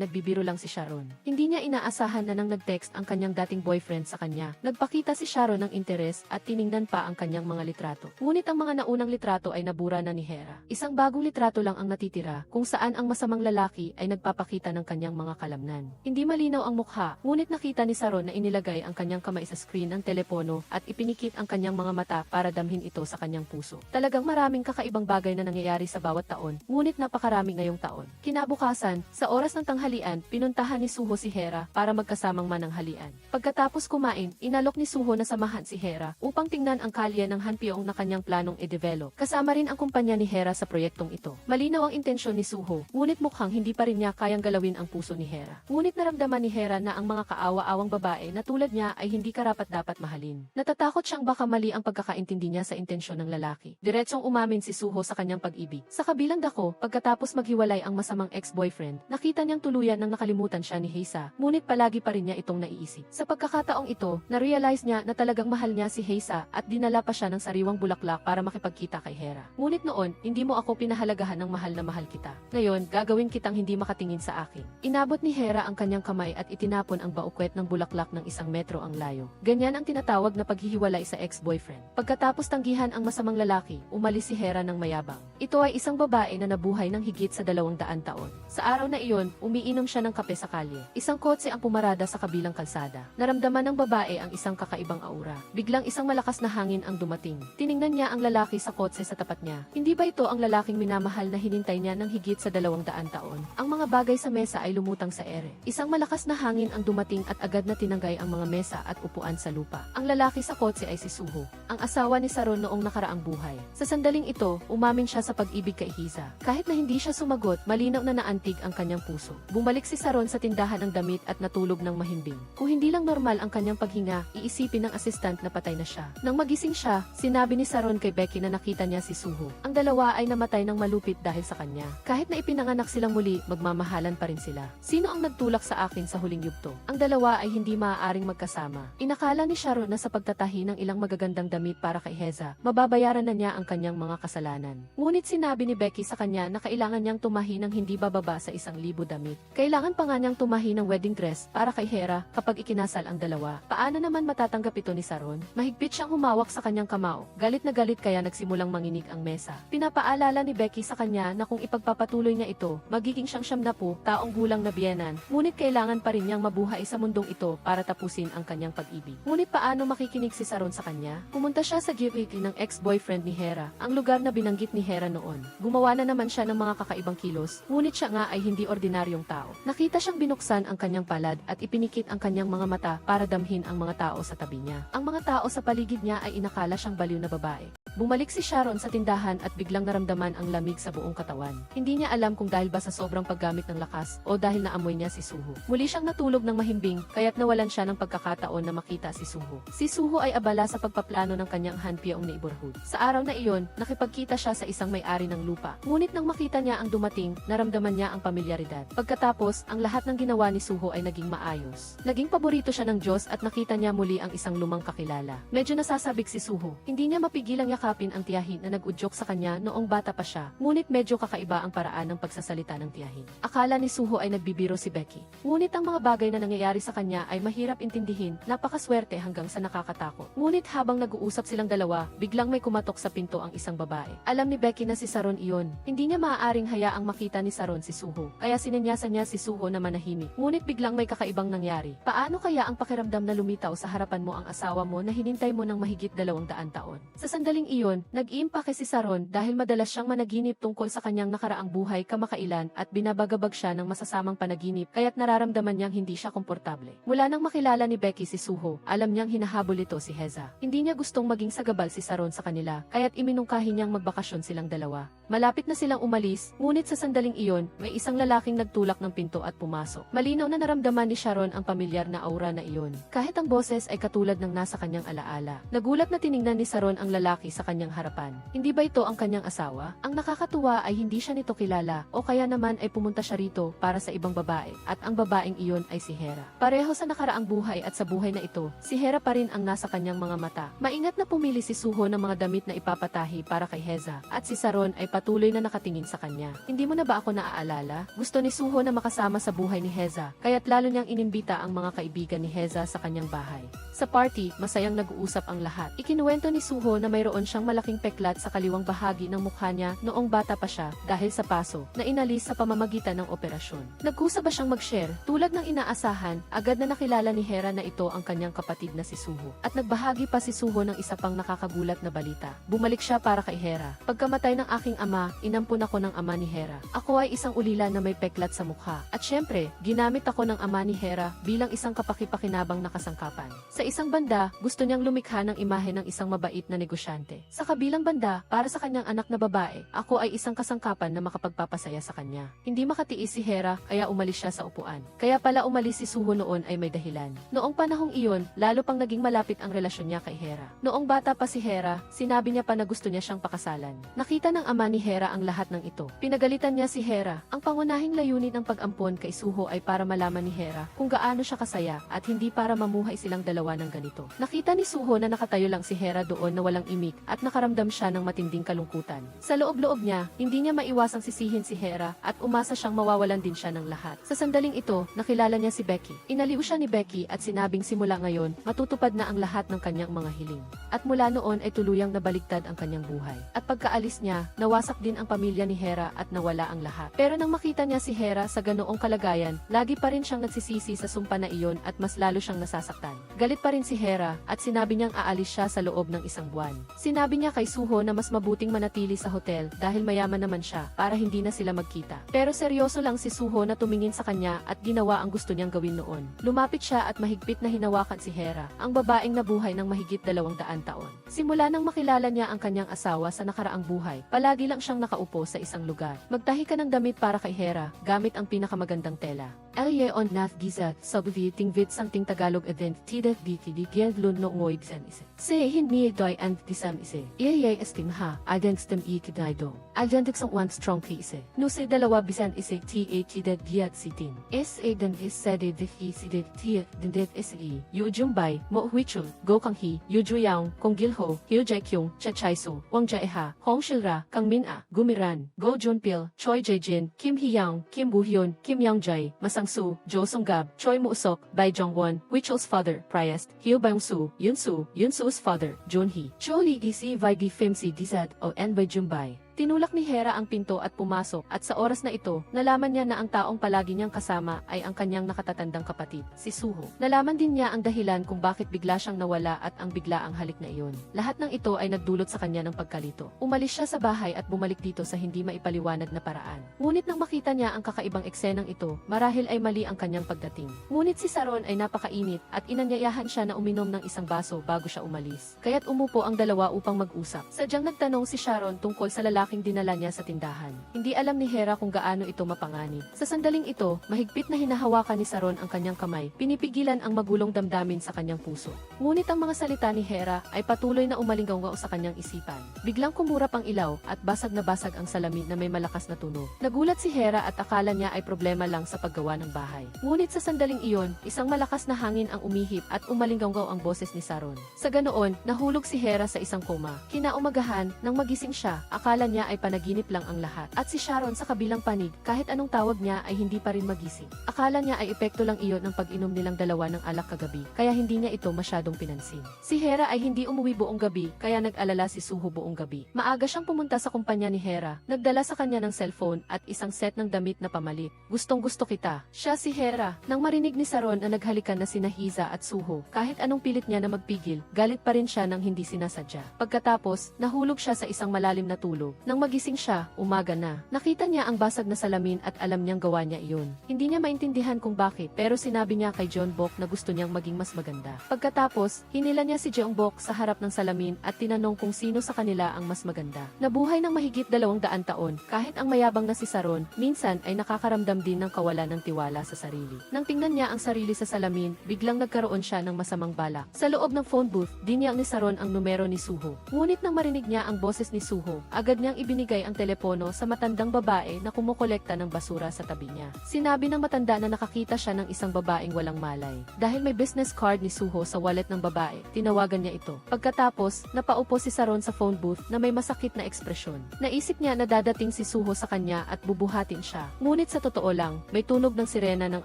nagbibiro lang si Sharon. Hindi niya inaasahan na nang nag-text ang kanyang dating boyfriend sa kanya. Nagpakita si Sharon ng interes at tiningnan pa ang kanyang mga litrato. Ngunit ang mga naunang litrato ay nabura na ni Hera. Isang bagong litrato lang ang natitira, kung saan ang masamang lalaki ay nagpapakita ng kanyang mga kalamnan. Hindi malinaw ang mukha, ngunit nakita ni Sharon na inilagay ang kanyang kamay sa screen ng telepono at ipinikit ang kanyang mga mata para damhin ito sa kanyang puso. Talagang maraming kakaibang bagay na nangyayari sa bawat taon, ngunit napakarami ngayong taon. Kinabukasan, sa oras ng tanghalian, pinuntahan ni Suho si Hera para magkasamang mananghalian. Pagkatapos kumain, inalok ni Suho na samahan si Hera upang tingnan ang kalye ng Hanpyeong na kanyang planong i-develop. Kasama rin ang kumpanya ni Hera sa proyektong ito. Malinaw ang intensyon ni Suho, ngunit mukhang hindi pa rin niya kayang galawin ang puso ni Hera. Ngunit naramdaman ni Hera na ang mga kaawa-awang babae na tulad niya ay hindi karapat-dapat mahalin. Natatakot siyang baka mali ang pagkakaintindi niya sa intensyon ng lalaki. Diretsong umamin si Suho sa kanyang pag-ibig. Sa kabilang dako, pagkatapos maghiwalay ang masamang ex-boyfriend, nakita niyang tuluyan nang nakalimutan siya ni Heisa, ngunit palagi pa rin niya itong naiisip. Sa pagkakataong ito, na-realize niya na talagang mahal niya si Heisa at dinala pa siya ng sariwang bulaklak para makipagkita kay Hera. Ngunit noon, hindi mo ako pinahalagahan ng mahal na mahal kita. Ngayon, gagawin kitang hindi makatingin sa akin. Inabot ni Hera ang kanyang kamay at itinapon ang baukwet ng bulaklak ng 1 metro ang layo. Ganyan ang tinatawag na paghihiwalay sa ex-boyfriend. Pagkatapos tanggihan ang masamang lalaki, umalis si Hera ng mayabang. Ito ay isang babae na nabuhay ng higit sa 200 taon. Sa araw na iyon, umiinom siya ng kape sa kalye. Isang kotse ang pumarada sa kabilang kalsada. Naramdaman ng babae ang isang kakaibang aura. Biglang isang malakas na hangin ang dumating. Tiningnan niya ang lalaki sa kotse sa tapat niya. Hindi ba ito ang lalaking minamahal na hinintay niya ng higit sa 200 taon? Ang mga bagay sa mesa ay lumutang sa ere. Isang malakas na hangin ang dumating at agad na tinanggay ang mga mesa at upuan sa lupa. Ang lalaki sa kotse ay si Suho, ang asawa ni Sharon noong nakaraang buhay. Sa sandaling ito, umamin siya sa pag-ibig kay Heisa. Kahit na hindi siya sumagot, malinaw na naantig ang kanyang puso. Bumalik si Sharon sa tindahan ng damit at natulog ng mahimbing. Kung hindi lang normal ang kanyang paghinga, iisipin ng assistant na patay na siya. Nang magising siya, sinabi ni Sharon kay Becky na nakita niya si Suho. Ang dalawa ay namatay ng malupit dahil sa kanya. Kahit na ipinanganak silang muli, magmamahalan pa rin sila. Sino ang nagtulak sa akin sa huling yugto? Ang dalawa ay hindi maaaring magkasama. Inakala ni Sharon na sa pagtatahi ng ilang magagandang damit para kay Heisa, mababayaran na niya ang kanyang mga kasalanan. Ngunit sinabi ni Becky sa kanya na kailangan niyang tumahi ng hindi bababa sa 1,000 damit. Kailangan pa nga niyang tumahi ng wedding dress para kay Hera kapag ikinasal ang dalawa. Paano naman matatanggap ito ni Sharon? Mahigpit siyang humawak sa kanyang kamao. Galit na galit kaya nagsimulang manginig ang mesa. Pinapaalala ni Becky sa kanya na kung ipagpapatuloy niya ito, magiging siyang 70 taong gulang na biyenan. Ngunit kailangan pa rin niyang mabuhay sa mundong ito para tapusin ang kanyang pag-ibig. Ngunit paano makikinig si Sharon sa kanya? Pumunta siya sa GVP ng ex-boyfriend ni Hera, ang lugar na binanggit ni Hera noon. Gumawa na naman siya ng mga kakaibang kilos, ngunit siya nga ay hindi ordinaryong tao. Nakita siyang binuksan ang kanyang palad at ipinikit ang kanyang mga mata para damhin ang mga tao sa tabi niya. Ang mga tao sa paligid niya ay inakala siyang baliw na babae. Bumalik si Sharon sa tindahan at biglang naramdaman ang lamig sa buong katawan. Hindi niya alam kung dahil ba sa sobrang paggamit ng lakas o dahil naamoy niya si Suho. Muli siyang natulog ng mahimbing kaya't nawalan siya ng pagkakataon na makita si Suho. Si Suho ay abala sa pagpaplano ng kanyang Hanpyeong neighborhood. Sa araw na iyon, nakipagkita siya sa isang may-ari ng lupa. Ngunit nang makita niya ang dumating, naramdaman niya ang pamilyaridad. Pagkatapos, ang lahat ng ginawa ni Suho ay naging maayos. Naging paborito siya ng Diyos at nakita niya muli ang isang lumang kakilala. Medyo nasasabik si Suho. Hindi niya mapigilang yakapin ang tiyahin na nag-udyok sa kanya noong bata pa siya, ngunit medyo kakaiba ang paraan ng pagsasalita ng tiyahin. Akala ni Suho ay nagbibiro si Becky. Ngunit ang mga bagay na nangyayari sa kanya ay mahirap intindihin, napakaswerte hanggang sa nakakatakot. Ngunit habang nag-uusap silang dalawa, biglang may kumatok sa pinto ang isang babae. Alam ni Becky na si Saron iyon. Hindi niya maaaring hayaang makita ni Saron si Suho, kaya sinenyasan niya si Suho na manahimik. Ngunit biglang may kakaibang nangyari. Paano kaya ang pakiramdam na lumitaw sa harapan mo ang asawa mo na hinintay mo ng mahigit 200 taon? Sa sandaling iyon, nag-iimpake si Saron dahil madalas siyang managinip tungkol sa kanyang nakaraang buhay kamakailan at binabagabag siya ng masasamang panaginip kaya't nararamdaman niyang hindi siya komportable. Mula nang makilala ni Becky si Suho, alam niyang hinahabol ito si Heza. Hindi niya gustong maging sagabal si Saron sa kanila kaya't iminungkahi niyang magbakasyon silang dalawa. Malapit na silang umalis, ngunit sa sandaling iyon, may isang lalaking nagtulak ng pinto at pumasok. Malinaw na naramdaman ni Sharon ang pamilyar na aura na iyon. Kahit ang boses ay katulad ng nasa kanyang alaala. Nagulat na tiningnan ni Sharon ang lalaki sa kanyang harapan. Hindi ba ito ang kanyang asawa? Ang nakakatuwa ay hindi siya nito kilala o kaya naman ay pumunta siya rito para sa ibang babae at ang babaeng iyon ay si Hera. Pareho sa nakaraang buhay at sa buhay na ito, si Hera pa rin ang nasa kanyang mga mata. Maingat na pumili si Suho ng mga damit na ipapatahi para kay Heza at si Sharon ay patuloy na nakatingin sa kanya. Hindi mo na ba ako naaalala? Gusto ni Suho na makasama sa buhay ni Heza, kaya't lalo niyang inimbita ang mga kaibigan ni Heza sa kanyang bahay. Sa party, masayang nag-uusap ang lahat. Ikinuwento ni Suho na mayroon siyang malaking peklat sa kaliwang bahagi ng mukha niya noong bata pa siya dahil sa paso na inalis sa pamamagitan ng operasyon. Nagkusa ba siyang mag-share? Tulad ng inaasahan, agad na nakilala ni Hera na ito ang kanyang kapatid na si Suho. At nagbahagi pa si Suho ng isa pang nakakagulat na balita. Bumalik siya para kay Hera. Pagkamatay ng aking ama, inampun ako ng ama ni Hera. Ako ay isang ulila na may peklat sa mukha. At syempre, ginamit ako ng ama ni Hera bilang isang kapaki-pakinabang na kasangkapan. Sa isang banda, gusto niyang lumikha ng imahe ng isang mabait na negosyante. Sa kabilang banda, para sa kanyang anak na babae, ako ay isang kasangkapan na makapagpapasaya sa kanya. Hindi makatiis si Hera, kaya umalis siya sa upuan. Kaya pala umalis si Suho noon ay may dahilan. Noong panahong iyon, lalo pang naging malapit ang relasyon niya kay Hera. Noong bata pa si Hera, sinabi niya pa na gusto niya siyang pakasalan. Nakita ng ama ni Hera ang lahat ng ito. Pinagalitan niya si Hera. Ang pangunahing layunin ng pag-ampon kay Suho ay para malaman ni Hera kung gaano siya kasaya at hindi para mamuhay silang dalawa ng ganito. Nakita ni Suho na nakatayo lang si Hera doon na walang imik at nakaramdam siya ng matinding kalungkutan. Sa loob-loob niya, hindi niya maiwasang sisihin si Hera at umasa siyang mawawalan din siya ng lahat. Sa sandaling ito, nakilala niya si Becky. Inaliw siya ni Becky at sinabing simula ngayon, matutupad na ang lahat ng kanyang mga hiling. At mula noon ay tuluyang nabaligtad ang kanyang buhay. At pagkaalis niya, nawasak din ang pamilya ni Hera at nawala ang lahat. Pero nang makita niya si Hera sa ganoong kalagayan, lagi pa rin siyang nagsisisi sa sumpa na iyon at mas lalo siyang nasasaktan. Galit pa rin si Hera at sinabi niyang aalis siya sa loob ng isang buwan. Sinabi niya kay Suho na mas mabuting manatili sa hotel dahil mayaman naman siya para hindi na sila magkita. Pero seryoso lang si Suho na tumingin sa kanya at ginawa ang gusto niyang gawin noon. Lumapit siya at mahigpit na hinawakan si Hera, ang babaeng nabuhay ng mahigit 200 taon. Simula nang makilala niya ang kanyang asawa sa nakaraang buhay, palagi lang siyang nakaupo sa isang lugar. Magtahi ka ng damit para kay Hera, gamit ang pinakamagandang tela. Elye on nath gizat, subviting vid something Tagalog event, tidet ditidi giedlun no ngoig sen ise. Se hindi doy and disam ise. Iye estim ha, adengstem ikidaido. Adentik sang one strong ise. No se dalawa bisan ise tidet giat sitin. Se dan is sede de hi sidet tiet dendet se. Yu jumbay, mo huichul, go kang hi, yu juyaong, kong gilho, hiu jai kyung, chachaiso, wang jaeha, hong shilra, kang min a, gumiran, go junpil, choi jaejin, kim hiyang, kim buhyun, kim yang jai, Sang-su, Jo Sung-gab, Choi Moo-sok, Bai Jong-won, Huichul's father, Priest, Hyo Bang-su, Yun-su's father, Jun-hee, Cho Lee-gi-si Vai-gi-fim-si Dizat o N. Bai Jumbay. Tinulak ni Hera ang pinto at pumasok at sa oras na ito, nalaman niya na ang taong palagi niyang kasama ay ang kanyang nakatatandang kapatid, si Suho. Nalaman din niya ang dahilan kung bakit bigla siyang nawala at ang bigla ang halik na iyon. Lahat ng ito ay nagdulot sa kanya ng pagkalito. Umalis siya sa bahay at bumalik dito sa hindi maipaliwanag na paraan. Ngunit nang makita niya ang kakaibang eksenang ito, marahil ay mali ang kanyang pagdating. Ngunit si Saron ay napakainit at inanyayahan siya na uminom ng isang baso bago siya umalis. Kaya't umupo ang dalawa upang mag-usap. Sadyang nagtanong si Sharon tungkol sa lalaki lalaking dinala niya sa tindahan. Hindi alam ni Hera kung gaano ito mapanganib. Sa sandaling ito, mahigpit na hinahawakan ni Saron ang kanyang kamay, pinipigilan ang magulong damdamin sa kanyang puso. Ngunit ang mga salita ni Hera ay patuloy na umalinggaw sa kanyang isipan. Biglang kumurap ang ilaw at basag na basag ang salamin na may malakas na tunog. Nagulat si Hera at akala niya ay problema lang sa paggawa ng bahay. Ngunit sa sandaling iyon, isang malakas na hangin ang umihip at umalinggaw ang boses ni Saron. Sa ganoon, nahulog si Hera sa isang koma. Kinaumagahan, nang magising siya, akala niya ay panaginip lang ang lahat. At si Sharon sa kabilang panig, kahit anong tawag niya ay hindi pa rin magising. Akala niya ay epekto lang iyon ng pag-inom nilang dalawa ng alak kagabi, kaya hindi niya ito masyadong pinansin. Si Hera ay hindi umuwi buong gabi, kaya nag-alala si Suho buong gabi. Maaga siyang pumunta sa kumpanya ni Hera, nagdala sa kanya ng cellphone at isang set ng damit na pamalit. Gustong-gusto kita. Siya si Hera. Nang marinig ni Saron na naghalikan na sina Hiza at Suho, kahit anong pilit niya na magpigil, galit pa rin siya nang hindi sinasadya. Pagkatapos, nahulog siya sa isang malalim na tulog. Nang magising siya, umaga na. Nakita niya ang basag na salamin at alam niyang gawa niya iyon. Hindi niya maintindihan kung bakit, pero sinabi niya kay John Bok na gusto niyang maging mas maganda. Pagkatapos, hinila niya si John Bok sa harap ng salamin at tinanong kung sino sa kanila ang mas maganda. Nabuhay ng mahigit 200 taon, kahit ang mayabang na si Saron, minsan ay nakakaramdam din ng kawalan ng tiwala sa sarili. Nang tingnan niya ang sarili sa salamin, biglang nagkaroon siya ng masamang balak. Sa loob ng phone booth, diniyang ni Saron ang numero ni Suho. Ngunit nang marinig niya ang boses ni Suho, agad niyang ibinigay ang telepono sa matandang babae na kumukolekta ng basura sa tabi niya. Sinabi ng matanda na nakakita siya ng isang babaeng walang malay. Dahil may business card ni Suho sa wallet ng babae, tinawagan niya ito. Pagkatapos, napaupo si Saron sa phone booth na may masakit na ekspresyon. Naisip niya na dadating si Suho sa kanya at bubuhatin siya. Ngunit sa totoo lang, may tunog ng sirena ng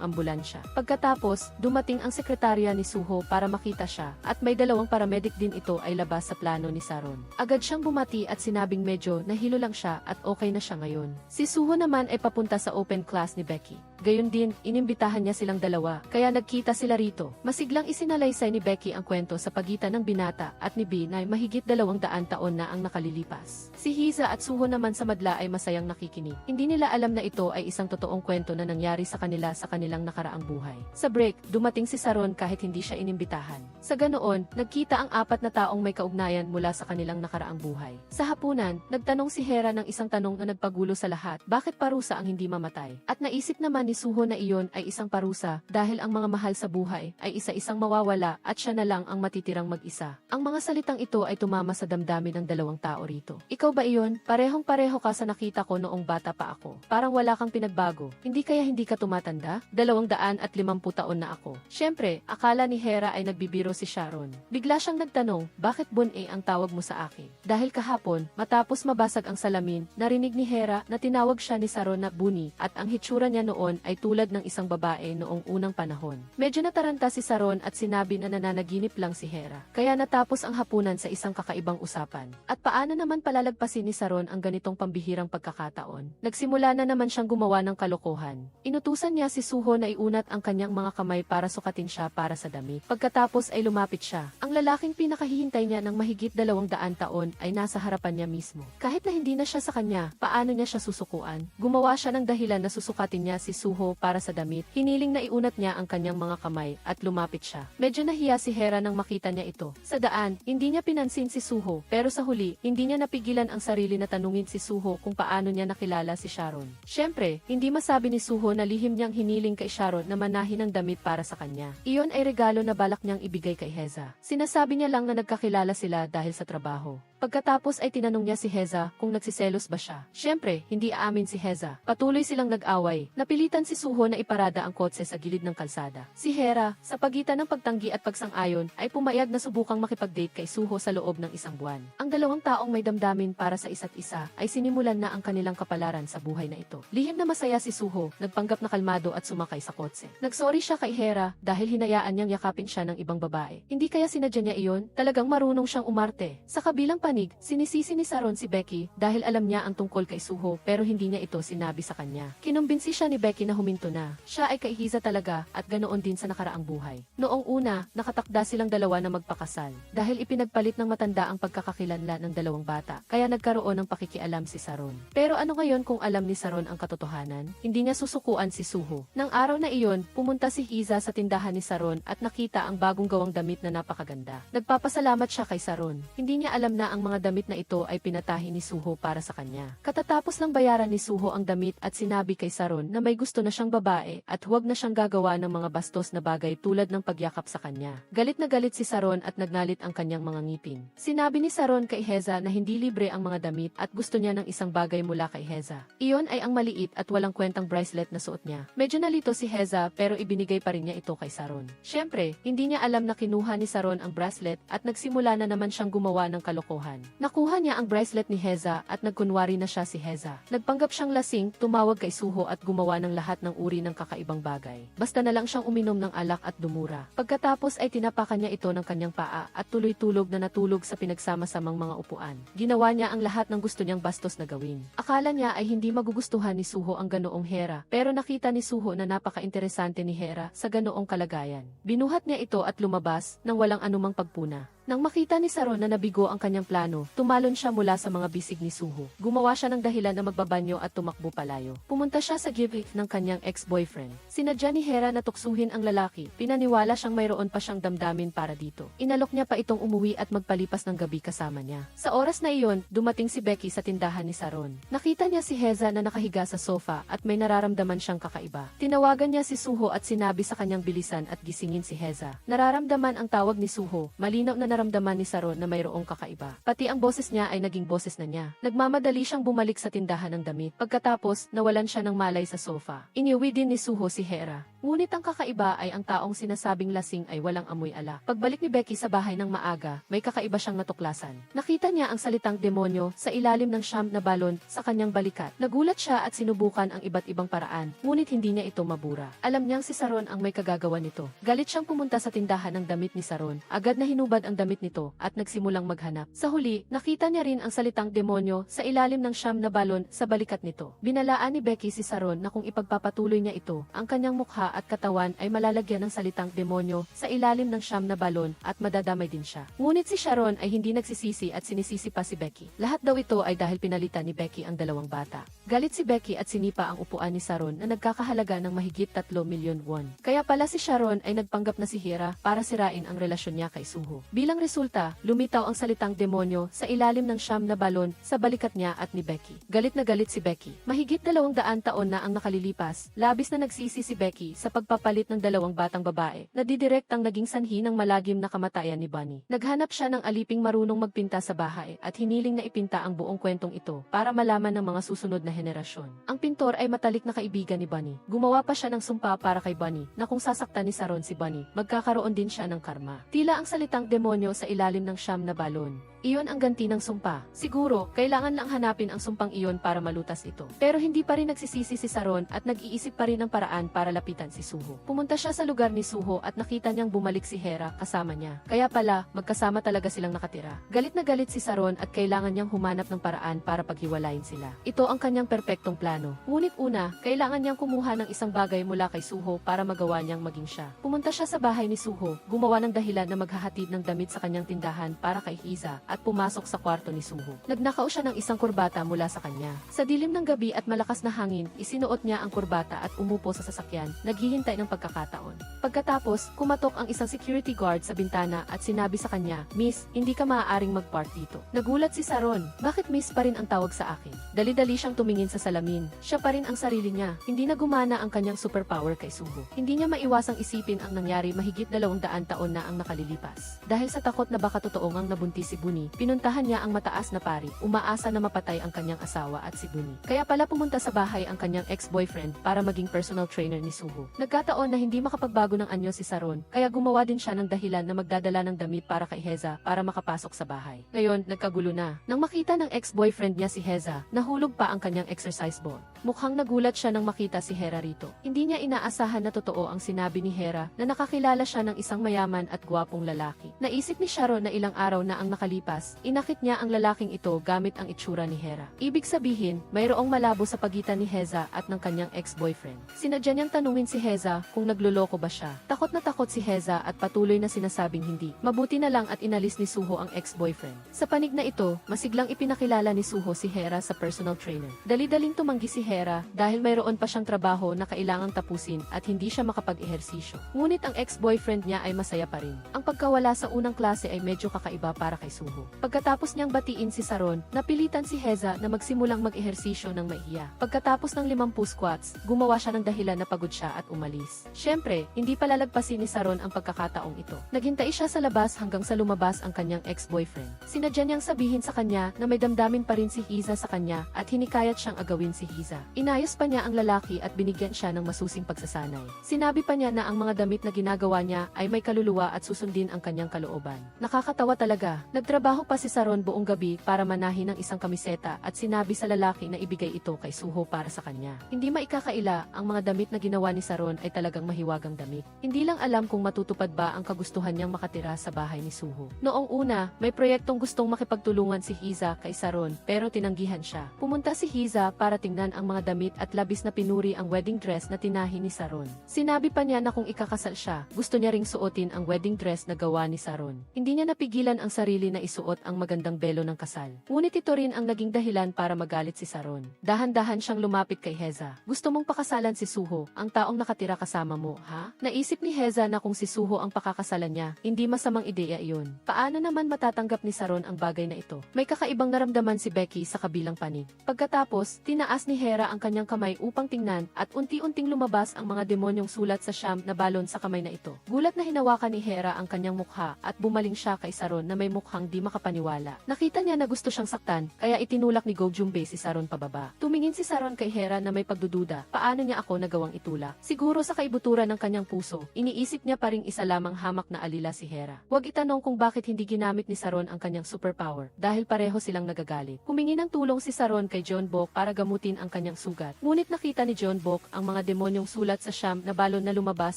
ambulansya. Pagkatapos, dumating ang sekretarya ni Suho para makita siya at may dalawang paramedic din ito ay labas sa plano ni Saron. Agad siyang bumati at sinabing medyo nahilo lang siya at okay na siya ngayon. Si Suho naman ay papunta sa open class ni Becky. Gayon din, inimbitahan niya silang dalawa, kaya nagkita sila rito. Masiglang isinalaysay ni Becky ang kwento sa pagitan ng binata at ni B na mahigit 200 taon na ang nakalilipas. Si Hiza at Suho naman sa madla ay masayang nakikinig. Hindi nila alam na ito ay isang totoong kwento na nangyari sa kanila sa kanilang nakaraang buhay. Sa break, dumating si Saron kahit hindi siya inimbitahan. Sa ganoon, nagkita ang 4 na taong may kaugnayan mula sa kanilang nakaraang buhay. Sa hapunan, nagtanong si Hera ng isang tanong na nagpagulo sa lahat, bakit parusa ang hindi mamatay? At naisip naman ni Suho na iyon ay isang parusa dahil ang mga mahal sa buhay ay isa-isang mawawala at siya na lang ang matitirang mag-isa. Ang mga salitang ito ay tumama sa damdamin ng dalawang tao rito. Ikaw ba iyon? Parehong-pareho ka sa nakita ko noong bata pa ako. Parang wala kang pinagbago. Hindi kaya hindi ka tumatanda? 250 taon na ako. Siyempre, akala ni Hera ay nagbibiro si Sharon. Bigla siyang nagtanong, bakit Bun-e ang tawag mo sa akin? Dahil kahapon, matapos mabasag ang salamin, narinig ni Hera na tinawag siya ni Saron na Buni at ang hitsura niya noon ay tulad ng isang babae noong unang panahon. Medyo nataranta si Saron at sinabi na nananaginip lang si Hera. Kaya natapos ang hapunan sa isang kakaibang usapan. At paano naman palalagpasin ni Saron ang ganitong pambihirang pagkakataon? Nagsimula na naman siyang gumawa ng kalokohan. Inutusan niya si Suho na iunat ang kanyang mga kamay para sukatin siya para sa damit. Pagkatapos ay lumapit siya. Ang lalaking pinakahihintay niya ng mahigit 200 taon ay nasa harapan niya mismo. Kahit na hindi na siya sa kanya, paano niya siya susukuan? Gumawa siya ng dahilan na susukatin niya si Suho para sa damit. Hiniling na iunat niya ang kanyang mga kamay at lumapit siya. Medyo nahiya si Hera nang makita niya ito. Sa daan, hindi niya pinansin si Suho, pero sa huli, hindi niya napigilan ang sarili na tanungin si Suho kung paano niya nakilala si Sharon. Siyempre, hindi masabi ni Suho na lihim niyang hiniling kay Sharon na manahin ng damit para sa kanya. Iyon ay regalo na balak niyang ibigay kay Heza. Sinasabi niya lang na nagkakilala sila dahil sa trabaho. Pagkatapos ay tinanong niya si Heza kung nagsiselos ba siya. Siyempre, hindi aamin si Heza. Patuloy silang nag-away. Napilitan si Suho na iparada ang kotse sa gilid ng kalsada. Si Hera, sa pagitan ng pagtanggi at pagsang-ayon, ay pumayag na subukang makipag-date kay Suho sa loob ng isang buwan. Ang dalawang taong may damdamin para sa isa't isa ay sinimulan na ang kanilang kapalaran sa buhay na ito. Lihim na masaya si Suho, nagpanggap na kalmado at sumakay sa kotse. Nagsorry siya kay Hera dahil hinayaan niyang yakapin siya ng ibang babae. Hindi kaya sinadya niya iyon? Talagang marunong siyang umarte. Sa kabilang panig, sinisisi ni Saron si Becky dahil alam niya ang tungkol kay Suho pero hindi niya ito sinabi sa kanya. Kinumbinsi siya ni Becky na huminto na. Siya ay kay Hiza talaga at ganoon din sa nakaraang buhay. Noong una, nakatakda silang dalawa na magpakasal dahil ipinagpalit ng matanda ang pagkakakilanlan ng dalawang bata kaya nagkaroon ng pakikialam si Saron. Pero ano ngayon kung alam ni Saron ang katotohanan? Hindi niya susukuan si Suho. Nang araw na iyon, pumunta si Hiza sa tindahan ni Saron at nakita ang bagong gawang damit na napakaganda. Nagpapasalamat siya kay Saron. Hindi niya alam na ang ang mga damit na ito ay pinatahi ni Suho para sa kanya. Katatapos lang bayaran ni Suho ang damit at sinabi kay Saron na may gusto na siyang babae at huwag na siyang gagawa ng mga bastos na bagay tulad ng pagyakap sa kanya. Galit na galit si Saron at nagnalit ang kanyang mga ngipin. Sinabi ni Saron kay Heza na hindi libre ang mga damit at gusto niya ng isang bagay mula kay Heza. Iyon ay ang maliit at walang kwentang bracelet na suot niya. Medyo nalito si Heza pero ibinigay pa rin niya ito kay Saron. Siyempre, hindi niya alam na kinuha ni Saron ang bracelet at nagsimula na naman siyang gumawa ng kalokohan. Nakuha niya ang bracelet ni Heza at nagkunwari na siya si Heza. Nagpanggap siyang lasing, tumawag kay Suho at gumawa ng lahat ng uri ng kakaibang bagay. Basta na lang siyang uminom ng alak at dumura. Pagkatapos ay tinapakan niya ito ng kanyang paa at tuloy-tulog na natulog sa pinagsama-samang mga upuan. Ginawa niya ang lahat ng gusto niyang bastos na gawin. Akala niya ay hindi magugustuhan ni Suho ang ganoong Hera, pero nakita ni Suho na napaka-interesante ni Hera sa ganoong kalagayan. Binuhat niya ito at lumabas nang walang anumang pagpuna. Nang makita ni Saron na nabigo ang kanyang plano, tumalon siya mula sa mga bisig ni Suho. Gumawa siya ng dahilan na magbabanyo at tumakbo palayo. Pumunta siya sa give ng kanyang ex-boyfriend. Sinadya ni Hera na tuksuhin ang lalaki. Pinaniwala siyang mayroon pa siyang damdamin para dito. Inalok niya pa itong umuwi at magpalipas ng gabi kasama niya. Sa oras na iyon, dumating si Becky sa tindahan ni Saron. Nakita niya si Heza na nakahiga sa sofa at may nararamdaman siyang kakaiba. Tinawagan niya si Suho at sinabi sa kanyang bilisan at gisingin si Heza. Nararamdaman ang tawag ni Suho. Malinaw na naramdaman ni Saron na mayroong kakaiba. Pati ang boses niya ay naging boses na niya. Nagmamadali siyang bumalik sa tindahan ng damit. Pagkatapos, nawalan siya ng malay sa sofa. Iniuwi din ni Suho si Hera. Ngunit ang kakaiba ay ang taong sinasabing lasing ay walang amoy alak. Pagbalik ni Becky sa bahay ng maaga, may kakaiba siyang natuklasan. Nakita niya ang salitang demonyo sa ilalim ng siyam na balon sa kanyang balikat. Nagulat siya at sinubukan ang iba't ibang paraan, ngunit hindi niya ito mabura. Alam niyang si Saron ang may kagagawa nito. Galit siyang pumunta sa tindahan ng damit ni Saron. Agad na hinubad ang damit nito at nagsimulang maghanap. Sa huli, nakita niya rin ang salitang demonyo sa ilalim ng siyam na balon sa balikat nito. Binalaan ni Becky si Saron na kung ipagpapatuloy niya ito, ang kanyang mukha at katawan ay malalagyan ng salitang demonyo sa ilalim ng siyam na balon at madadamay din siya. Ngunit si Sharon ay hindi nagsisisi at sinisisi pa si Becky. Lahat daw ito ay dahil pinalitan ni Becky ang dalawang bata. Galit si Becky at sinipa ang upuan ni Saron na nagkakahalaga ng mahigit 3 milyon won. Kaya pala si Sharon ay nagpanggap na si Hira para sirain ang relasyon niya kay Suho. Bilang resulta, lumitaw ang salitang demonyo sa ilalim ng siyam na balon sa balikat niya at ni Becky. Galit na galit si Becky. Mahigit 200 taon na ang nakalilipas, labis na nagsisi si Becky sa pagpapalit ng dalawang batang babae na didirektang naging sanhi ng malagim na kamatayan ni Bunny. Naghanap siya ng aliping marunong magpinta sa bahay at hiniling na ipinta ang buong kwentong ito para malaman ng mga susunod na henerasyon. Ang pintor ay matalik na kaibigan ni Bunny. Gumawa pa siya ng sumpa para kay Bunny na kung sasaktan ni Saron si Bunny, magkakaroon din siya ng karma. Tila ang salitang demonyo sa ilalim ng siyam na balon. Iyon ang ganti ng sumpa. Siguro, kailangan lang hanapin ang sumpang iyon para malutas ito. Pero hindi pa rin nagsisisi si Saron at nag-iisip pa rin ng paraan para lapitan si Suho. Pumunta siya sa lugar ni Suho at nakita niyang bumalik si Hera kasama niya. Kaya pala, magkasama talaga silang nakatira. Galit na galit si Saron at kailangan niyang humanap ng paraan para paghiwalayin sila. Ito ang kanyang perpektong plano. Ngunit una, kailangan niyang kumuha ng isang bagay mula kay Suho para magawa niyang maging siya. Pumunta siya sa bahay ni Suho, gumawa ng dahilan na maghahatid ng damit sa kanyang tindahan para kay Hiza at pumasok sa kwarto ni Suho. Nagnakaw siya ng isang kurbata mula sa kanya. Sa dilim ng gabi at malakas na hangin, isinuot niya ang kurbata at umupo sa sasakyan, naghihintay ng pagkakataon. Pagkatapos, kumatok ang isang security guard sa bintana at sinabi sa kanya, "Miss, hindi ka maaaring mag-park dito." Nagulat si Saron. Bakit miss pa rin ang tawag sa akin? Dali-dali siyang tumingin sa salamin. Siya pa rin ang sarili niya. Hindi na gumana ang kanyang superpower kay Suho. Hindi niya maiwasang isipin ang nangyari mahigit 200 taon na ang nakalilipas. Dahil sa takot na baka totoo ngang nabuntis si Bunny, pinuntahan niya ang mataas na pari, umaasa na mapatay ang kanyang asawa at si Bunny. Kaya pala pumunta sa bahay ang kanyang ex-boyfriend para maging personal trainer ni Suho. Nagkataon na hindi makapagbago ng anyo si Saron, kaya gumawa din siya ng dahilan na magdadala ng damit para kay Heza para makapasok sa bahay. Ngayon, nagkagulo na. Nang makita ng ex-boyfriend niya si Heza, nahulog pa ang kanyang exercise ball. Mukhang nagulat siya nang makita si Hera rito. Hindi niya inaasahan na totoo ang sinabi ni Hera na nakakilala siya ng isang mayaman at gwapong lalaki. Naisip ni Sharon na ilang araw na ang nakalipas, inakit niya ang lalaking ito gamit ang itsura ni Hera. Ibig sabihin, mayroong malabo sa pagitan ni Heza at ng kanyang ex-boyfriend. Sinadya niyang tanungin si Heza kung nagluloko ba siya. Takot na takot si Heza at patuloy na sinasabing hindi. Mabuti na lang at inalis ni Suho ang ex-boyfriend. Sa panig na ito, masiglang ipinakilala ni Suho si Hera sa personal trainer. Dali-daling tumanggi si Hera Hera dahil mayroon pa siyang trabaho na kailangang tapusin at hindi siya makapag-ehersisyo. Ngunit ang ex-boyfriend niya ay masaya pa rin. Ang pagkawala sa unang klase ay medyo kakaiba para kay Suho. Pagkatapos niyang batiin si Saron, napilitan si Heza na magsimulang mag-ehersisyo ng maihiya. Pagkatapos ng 50 squats, gumawa siya ng dahilan na pagod siya at umalis. Siyempre, hindi palalagpasin ni Saron ang pagkakataong ito. Naghintay siya sa labas hanggang sa lumabas ang kanyang ex-boyfriend. Sinadya niyang sabihin sa kanya na may damdamin pa rin si Hiza sa kanya at hinikayat siyang agawin si Hiza. Inayos pa niya ang lalaki at binigyan siya ng masusing pagsasanay. Sinabi pa niya na ang mga damit na ginagawa niya ay may kaluluwa at susundin ang kanyang kalooban. Nakakatawa talaga. Nagtrabaho pa si Saron buong gabi para manahin ng isang kamiseta at sinabi sa lalaki na ibigay ito kay Suho para sa kanya. Hindi maikakaila, ang mga damit na ginawa ni Saron ay talagang mahiwagang damit. Hindi lang alam kung matutupad ba ang kagustuhan niyang makatira sa bahay ni Suho. Noong una, may proyektong gustong makipagtulungan si Hiza kay Saron pero tinanggihan siya. Pumunta si Hiza para tingnan ang mga damit at labis na pinuri ang wedding dress na tinahi ni Saron. Sinabi pa niya na kung ikakasal siya, gusto niya ring suotin ang wedding dress na gawa ni Saron. Hindi niya napigilan ang sarili na isuot ang magandang belo ng kasal. Ngunit ito rin ang naging dahilan para magalit si Saron. Dahan-dahan siyang lumapit kay Heza. Gusto mong pakasalan si Suho, ang taong nakatira kasama mo, ha? Naisip ni Heza na kung si Suho ang pakakasalan niya, hindi masamang ideya iyon. Paano naman matatanggap ni Saron ang bagay na ito? May kakaibang naramdaman si Becky sa kabilang panig. Pagkatapos, tinaas ni Hera ang kanyang kamay upang tingnan at unti-unting lumabas ang mga demonyong sulat sa siyam na balon sa kamay na ito. Gulat na hinawakan ni Hera ang kanyang mukha at bumaling siya kay Saron na may mukhang di makapaniwala. Nakita niya na gusto siyang saktan, kaya itinulak ni Go Junbei si Saron pababa. Tumingin si Saron kay Hera na may pagdududa. Paano niya ako nagawang itulak? Siguro sa kaibuturan ng kanyang puso, iniisip niya pa ring isa lamang hamak na alila si Hera. Huwag itanong kung bakit hindi ginamit ni Saron ang kanyang superpower, dahil pareho silang nagagalit. Humingi ng tulong si Saron kay John Bok para gamutin ang kanyang sugat. Ngunit nakita ni John Bok ang mga demonyong sulat sa siyam na balon na lumabas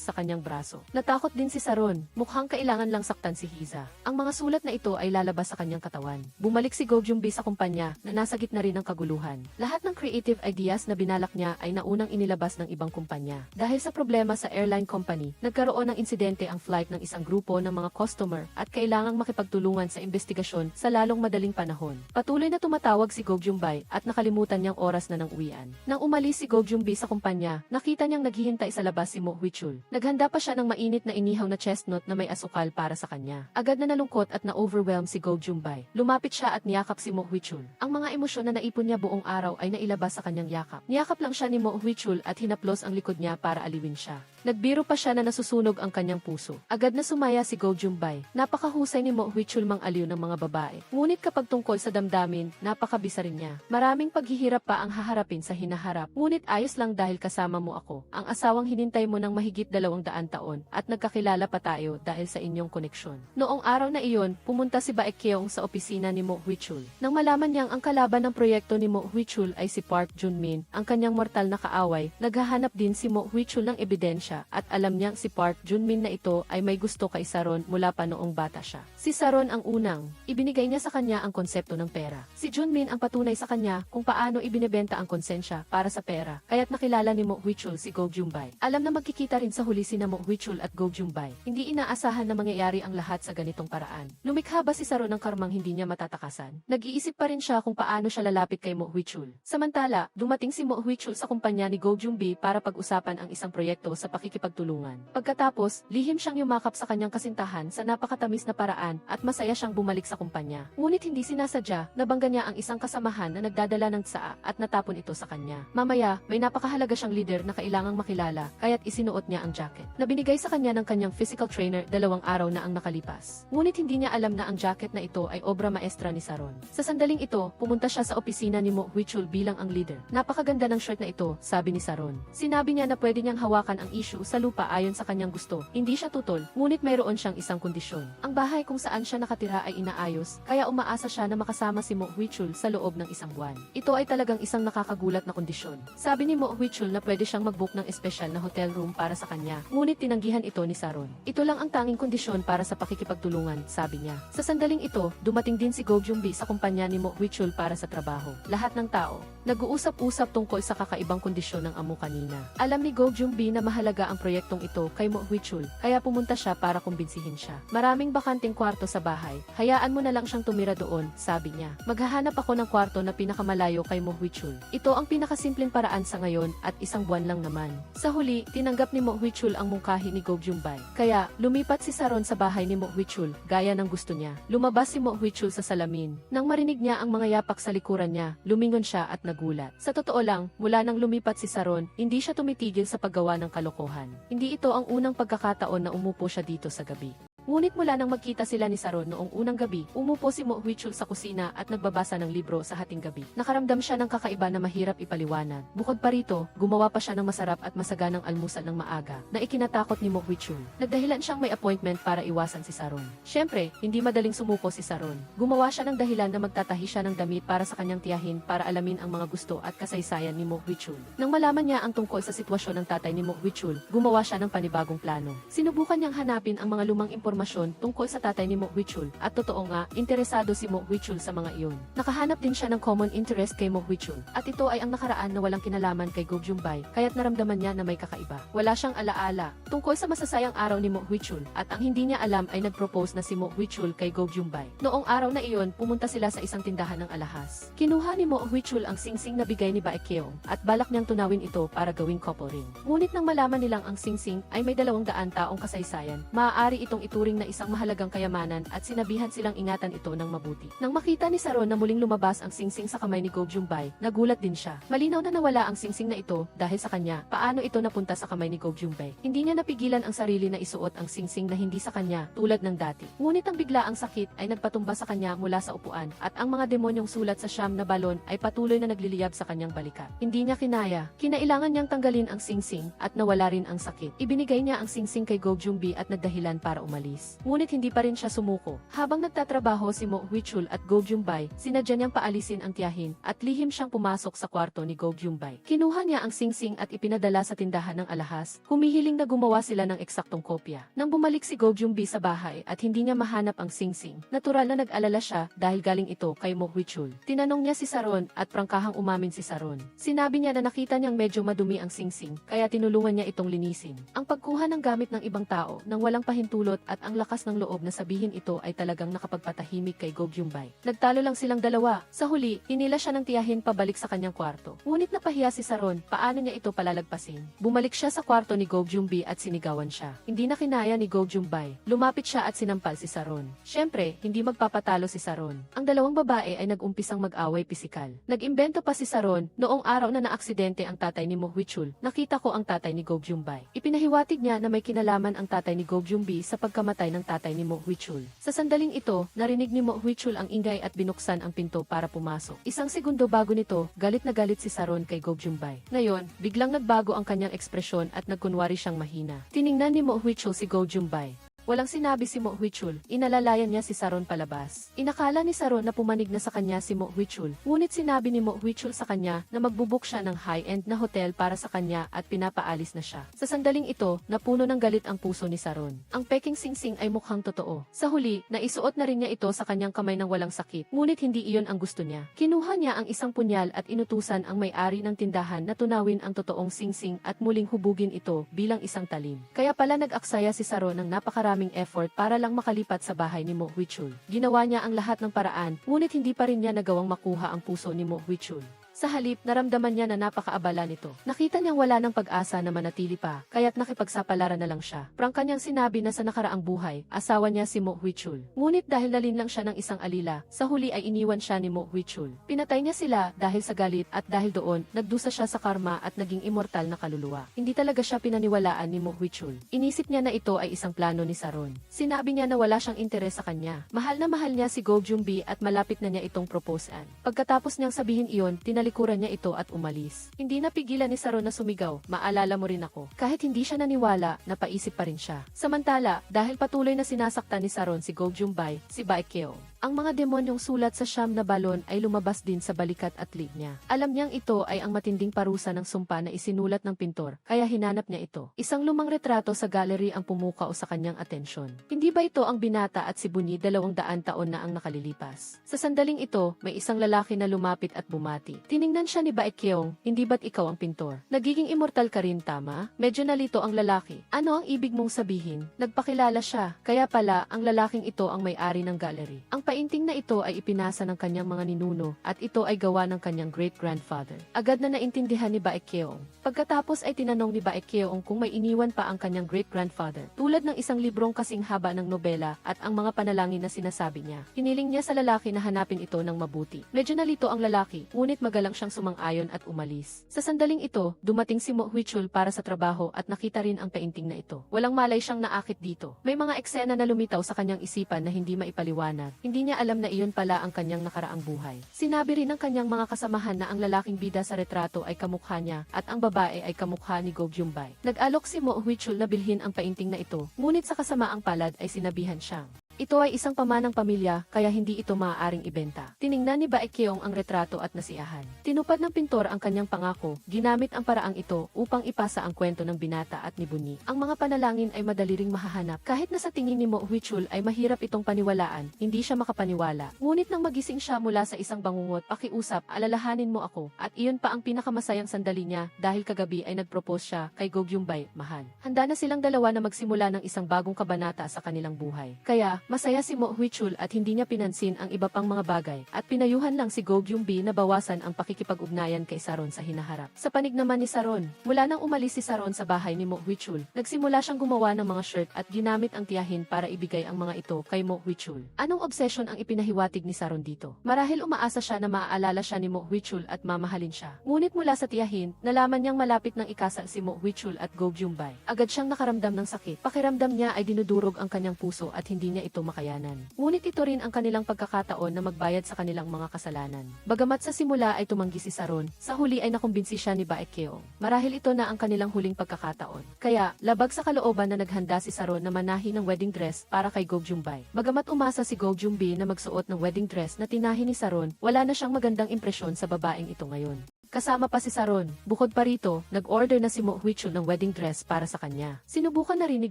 sa kanyang braso. Natakot din si Saron, mukhang kailangan lang saktan si Hiza. Ang mga sulat na ito ay lalabas sa kanyang katawan. Bumalik si Go Junbei sa kumpanya na nasa gitna rin ng kaguluhan. Lahat ng creative ideas na binalak niya ay naunang inilabas ng ibang kumpanya. Dahil sa problema sa airline company, nagkaroon ng insidente ang flight ng isang grupo ng mga customer at kailangang makipagtulungan sa investigasyon sa lalong madaling panahon. Patuloy na tumatawag si Go Junbei at nakalimutan niyang oras na ng uwian. Nang umalis si Go Junbei sa kumpanya, nakita niyang naghihintay sa labas si Mo Huichul. Naghanda pa siya ng mainit na inihaw na chestnut na may asukal para sa kanya. Agad na nalungkot at na-overwhelm si Go Junbei. Lumapit siya at niyakap si Mo Huichul. Ang mga emosyon na naipon niya buong araw ay nailabas sa kanyang yakap. Niyakap lang siya ni Mo Huichul at hinaplos ang likod niya para aliwin siya. Nagbiro pa siya na nasusunog ang kanyang puso. Agad na sumaya si Go Junbei. Napakahusay ni Mo Huichul mang-aliw ng mga babae. Ngunit kapag tungkol sa damdamin, napakabisa rin niya. Maraming paghihirap pa ang haharapin sa hinaharap. Ngunit ayos lang dahil kasama mo ako. Ang asawang hinintay mo ng mahigit 200 taon at nagkakilala pa tayo dahil sa inyong koneksyon. Noong araw na iyon, pumunta si Baekhyong sa opisina ni Mo Huichul. Nang malaman niyang ang kalaban ng proyekto ni Mo Huichul ay si Park Junmin, ang kanyang mortal na kaaway, naghahanap din si Mo Huichul ng ebidensya at alam niyang si Park Junmin na ito ay may gusto kay Saron mula pa noong bata siya. Si Saron ang unang, ibinigay niya sa kanya ang konsepto ng pera. Si Junmin ang patunay sa kanya kung paano ibinebenta ang konsensya para sa pera, kaya't nakilala ni Mo Huichul si Go Junbei. Alam na magkikita rin sa huli sina Mo Huichul at Go Junbei. Hindi inaasahan na mangyayari ang lahat sa ganitong paraan. Lumikha ba si Saron ng karmang hindi niya matatakasan? Nag-iisip pa rin siya kung paano siya lalapit kay Mo Huichul. Samantala, dumating si Mo Huichul sa kumpanya ni Go Junbei para pag-usapan ang isang proyekto sa pakikipagtulungan. Pagkatapos, lihim siyang yumakap sa kanyang kasintahan sa napakatamis na paraan at masaya siyang bumalik sa kumpanya. Ngunit hindi sinasadya, nabangga niya ang isang kasamahan na nagdadala ng tsaa at natapon ito sa kanya. Mamaya, may napakahalaga siyang leader na kailangang makilala, kaya't isinuot niya ang jacket. Nabinigay sa kanya ng kanyang physical trainer 2 araw na ang nakalipas. Ngunit hindi niya alam na ang jacket na ito ay obra maestra ni Saron. Sa sandaling ito, pumunta siya sa opisina ni Mo Huichul bilang ang leader. Napakaganda ng shirt na ito, sabi ni Saron. Sinabi niya na pwede niyang hawakan ang issue sa lupa ayon sa kanyang gusto. Hindi siya tutol, ngunit mayroon siyang isang kondisyon. Ang bahay kung saan siya nakatira ay inaayos, kaya umaasa siya na makasama si Mo Huichul sa loob ng 1 buwan. Ito ay talagang isang nakakagulat na kondisyon. Sabi ni Mo Huichul na pwede siyang mag-book ng espesyal na hotel room para sa kanya, ngunit tinanggihan ito ni Saron. Ito lang ang tanging kondisyon para sa pakikipagtulungan, sabi niya. Sa sandaling ito, dumating din si Go Junbei sa kumpanya ni Mo Huichul para sa trabaho. Lahat ng tao, nag-uusap-usap tungkol sa kakaibang kondisyon ng amo kanina. Alam ni Go Junbei na mahalaga talaga ang proyektong ito kay Mo Huichul, kaya pumunta siya para kumbinsihin siya. Maraming bakanting kwarto sa bahay, hayaan mo na lang siyang tumira doon, sabi niya. Maghahanap ako ng kwarto na pinakamalayo kay Mo Huichul. Ito ang pinakasimpleng paraan sa ngayon at isang buwan lang naman. Sa huli, tinanggap ni Mo Huichul ang mungkahi ni Go Jumbay. Kaya, lumipat si Saron sa bahay ni Mo Huichul, gaya ng gusto niya. Lumabas si Mo Huichul sa salamin. Nang marinig niya ang mga yapak sa likuran niya, lumingon siya at nagulat. Sa totoo lang, mula nang lumipat si Saron, hindi siya tumitigil sa paggawa ng kalokohan. Hindi ito ang unang pagkakataon na umupo siya dito sa gabi. Ngunit mula nang magkita sila ni Saron noong unang gabi, umupo si Mo Huichul sa kusina at nagbabasa ng libro sa hating gabi. Nakaramdam siya ng kakaiba na mahirap ipaliwanag. Bukod pa rito, gumawa pa siya ng masarap at masaganang almusal ng maaga na ikinatakot ni Mo Huichul. Nagdahilan siyang may appointment para iwasan si Saron. Siyempre, hindi madaling sumuko si Saron. Gumawa siya ng dahilan na magtatahi siya ng damit para sa kanyang tiyahin para alamin ang mga gusto at kasaysayan ni Mo Huichul. Nang malaman niya ang tungkol sa sitwasyon ng tatay ni Mo Huichul, gumawa siya ng panibagong plano. Sinubukan niyang hanapin ang mga lumang impormasyon tungkol sa tatay ni Mo Huichul at totoo nga, interesado si Mo Huichul sa mga iyon. Nakahanap din siya ng common interest kay Mo Huichul at ito ay ang nakaraan na walang kinalaman kay Go Jumbay kaya't naramdaman niya na may kakaiba. Wala siyang alaala tungkol sa masasayang araw ni Mo Huichul at ang hindi niya alam ay nagpropose na si Mo Huichul kay Go Jumbay. Noong araw na iyon, pumunta sila sa isang tindahan ng alahas. Kinuha ni Mo Huichul ang singsing na bigay ni Baekhyun at balak niyang tunawin ito para gawing couple ring. Ngunit nang malaman nilang ang singsing ay may 200 taong kasaysayan, maaari itong ituring na isang mahalagang kayamanan at sinabihan silang ingatan ito ng mabuti. Nang makita ni Saron na muling lumabas ang singsing sa kamay ni Go Jumbay, nagulat din siya. Malinaw na nawala ang singsing na ito dahil sa kanya. Paano ito napunta sa kamay ni Go Jumbay? Hindi niya napigilan ang sarili na isuot ang singsing na hindi sa kanya tulad ng dati. Ngunit ang biglaang sakit ay nagpatumba sa kanya mula sa upuan at ang mga demonyong sulat sa siyam na balon ay patuloy na nagliliyab sa kanyang balikat. Hindi niya kinaya. Kinailangan niyang tanggalin ang singsing at nawala rin ang sakit. Ibinigay niya ang singsing kay Go Jumbay at nagdahilan para umalis. Ngunit hindi pa rin siya sumuko. Habang nagtatrabaho si Mo Huichul at Go Jumbay, sinadya niyang paalisin ang tiyahin at lihim siyang pumasok sa kwarto ni Go Jumbay. Kinuha niya ang singsing at ipinadala sa tindahan ng alahas, humihiling na gumawa sila ng eksaktong kopya. Nang bumalik si Go Jumbay sa bahay at hindi niya mahanap ang singsing, natural na nag-alala siya dahil galing ito kay Mo Huichul. Tinanong niya si Saron at prangkahang umamin si Saron. Sinabi niya na nakita niyang medyo madumi ang singsing, kaya tinulungan niya itong linisin. Ang pagkuha ng gamit ng ibang tao nang walang pahintulot at ang lakas ng loob na sabihin ito ay talagang nakapagpatahimik kay Go Jumbay. Nagtalo lang silang dalawa. Sa huli, hinila siya ng tiyahin pabalik sa kanyang kwarto. Ngunit napahiya si Saron, paano niya ito palalagpasin? Bumalik siya sa kwarto ni Go Jumbay at sinigawan siya. Hindi na kinaya ni Go Jumbay. Lumapit siya at sinampal si Saron. Siyempre, hindi magpapatalo si Saron. Ang dalawang babae ay nag-umpisang mag-away pisikal. Nag-imbento pa si Saron, noong araw na naaksidente ang tatay ni Mo Huichul, nakita ko ang tatay ni Go Jumbay. Ipinahiwatig niya na may kinalaman ang tatay ni Go Jumbay sa pagkamatay ng tatay ni Mo Huichul. Sa sandaling ito, narinig ni Mo Huichul ang ingay at binuksan ang pinto para pumasok. Isang segundo bago nito, galit na galit si Saron kay Go Jumbay. Ngayon, biglang nagbago ang kanyang ekspresyon at nagkunwari siyang mahina. Tiningnan ni Mo Huichul si Go Jumbay. Walang sinabi si Mo Huichul, inalalayan niya si Saron palabas. Inakala ni Saron na pumanig na sa kanya si Mo Huichul, ngunit sinabi ni Mo Huichul sa kanya na magbubuk siya ng high-end na hotel para sa kanya at pinapaalis na siya. Sa sandaling ito, napuno ng galit ang puso ni Saron. Ang peking singsing ay mukhang totoo. Sa huli, naisuot na rin niya ito sa kanyang kamay ng walang sakit, ngunit hindi iyon ang gusto niya. Kinuha niya ang isang punyal at inutusan ang may-ari ng tindahan na tunawin ang totoong singsing at muling hubugin ito bilang isang talim. Kaya pala nag-aksaya si Saron ng napakaraming effort para lang makalipat sa bahay ni Mo Huichul. Ginawa niya ang lahat ng paraan, ngunit hindi pa rin niya nagawang makuha ang puso ni Mo Huichul. Sa halip, naramdaman niya na napakaabala nito. Nakita niyang wala ng pag-asa na manatili pa, kaya't nakipagsapalaran na lang siya. Prangka niyang sinabi na sa nakaraang buhay, asawa niya si Mo Huichul. Ngunit dahil nalinlang siya ng isang alila, sa huli ay iniwan siya ni Mo Huichul. Pinatay niya sila dahil sa galit at dahil doon, nagdusa siya sa karma at naging immortal na kaluluwa. Hindi talaga siya pinaniwalaan ni Mo Huichul. Inisip niya na ito ay isang plano ni Saron. Sinabi niya na wala siyang interes sa kanya. Mahal na mahal niya si Go Jumbay at malapit na niya itong proposean. Pagkatapos niyang sabihin iyon, tinalikuran niya ito at umalis. Hindi napigilan ni Saron na sumigaw, maalala mo rin ako. Kahit hindi siya naniwala, napaisip pa rin siya. Samantala, dahil patuloy na sinasaktan ni Saron si Go Jumbay, si Baekhyun Ang mga demonyong sulat sa siyam na balon ay lumabas din sa balikat at lig niya. Alam niyang ito ay ang matinding parusa ng sumpa na isinulat ng pintor, kaya hinanap niya ito. Isang lumang retrato sa gallery ang pumukao sa kanyang atensyon. Hindi ba ito ang binata at si Bunyi 200 taon na ang nakalilipas? Sa sandaling ito, may isang lalaki na lumapit at bumati. Tiningnan siya ni Baekhyun, hindi ba't ikaw ang pintor? Nagiging immortal ka rin, tama? Medyo nalito ang lalaki. Ano ang ibig mong sabihin? Nagpakilala siya, kaya pala ang lalaking ito ang may-ari ng gallery. Ang painting na ito ay ipinasa ng kanyang mga ninuno at ito ay gawa ng kanyang great-grandfather. Agad na naintindihan ni Baekhyun. Pagkatapos ay tinanong ni Baekhyun kung may iniwan pa ang kanyang great-grandfather. Tulad ng isang librong kasing haba ng nobela at ang mga panalangin na sinasabi niya. Hiniling niya sa lalaki na hanapin ito ng mabuti. Medyo nalito ang lalaki, ngunit magalang siyang sumang-ayon at umalis. Sa sandaling ito, dumating si Mo Huichul para sa trabaho at nakita rin ang painting na ito. Walang malay siyang naakit dito. May mga eksena na lumitaw sa kanyang isipan na hindi maipaliwanag. Hindi niya alam na iyon pala ang kanyang nakaraang buhay. Sinabi rin ng kanyang mga kasamahan na ang lalaking bida sa retrato ay kamukha niya at ang babae ay kamukha ni Go Gyumbay. Nag-alok si Mo Huichul na bilhin ang painting na ito, ngunit sa kasamaang palad ay sinabihan siyang ito ay isang pamanang pamilya, kaya hindi ito maaaring ibenta. Tiningnan ni Baekhyun ang retrato at nasiyahan. Tinupad ng pintor ang kanyang pangako, ginamit ang paraang ito upang ipasa ang kwento ng binata at ni Bunyi. Ang mga panalangin ay madali ring mahahanap. Kahit na sa tingin ni Mo Huichul ay mahirap itong paniwalaan, hindi siya makapaniwala. Ngunit nang magising siya mula sa isang bangungot, pakiusap, alalahanin mo ako. At iyon pa ang pinakamasayang sandali niya dahil kagabi ay nagpropose siya kay Go Gyumbay, mahal. Handa na silang dalawa na magsimula ng isang bagong kabanata sa kanilang buhay. Kaya, masaya si Mo Huichul at hindi niya pinansin ang iba pang mga bagay at pinayuhan lang si Go Gyumbi na bawasan ang pakikipag-ugnayan kay Saron sa hinaharap. Sa panig naman ni Saron, mula nang umalis si Saron sa bahay ni Mo Huichul, nagsimula siyang gumawa ng mga shirt at ginamit ang tiyahin para ibigay ang mga ito kay Mo Huichul. Anong obsession ang ipinahiwatig ni Saron dito? Marahil umaasa siya na maaalala siya ni Mo Huichul at mamahalin siya. Ngunit mula sa tiyahin, nalaman niyang malapit ng ikasal si Mo Huichul at Go Gyumbay. Agad siyang nakaramdam ng sakit. Pakiramdam niya ay dinudurog ang kanyang puso at hindi niya ito makayanan. Ngunit ito rin ang kanilang pagkakataon na magbayad sa kanilang mga kasalanan. Bagamat sa simula ay tumanggi si Saron, sa huli ay nakumbinsi siya ni Baekhyun. Marahil ito na ang kanilang huling pagkakataon. Kaya, labag sa kalooban na naghanda si Saron na manahi ng wedding dress para kay Go Gyumbay. Bagamat umasa si Go Gyumbi na magsuot ng wedding dress na tinahi ni Saron, wala na siyang magandang impresyon sa babaeng ito ngayon. Kasama pa si Saron. Bukod pa rito, nag-order na si Mo Huichul ng wedding dress para sa kanya. Sinubukan na rin ni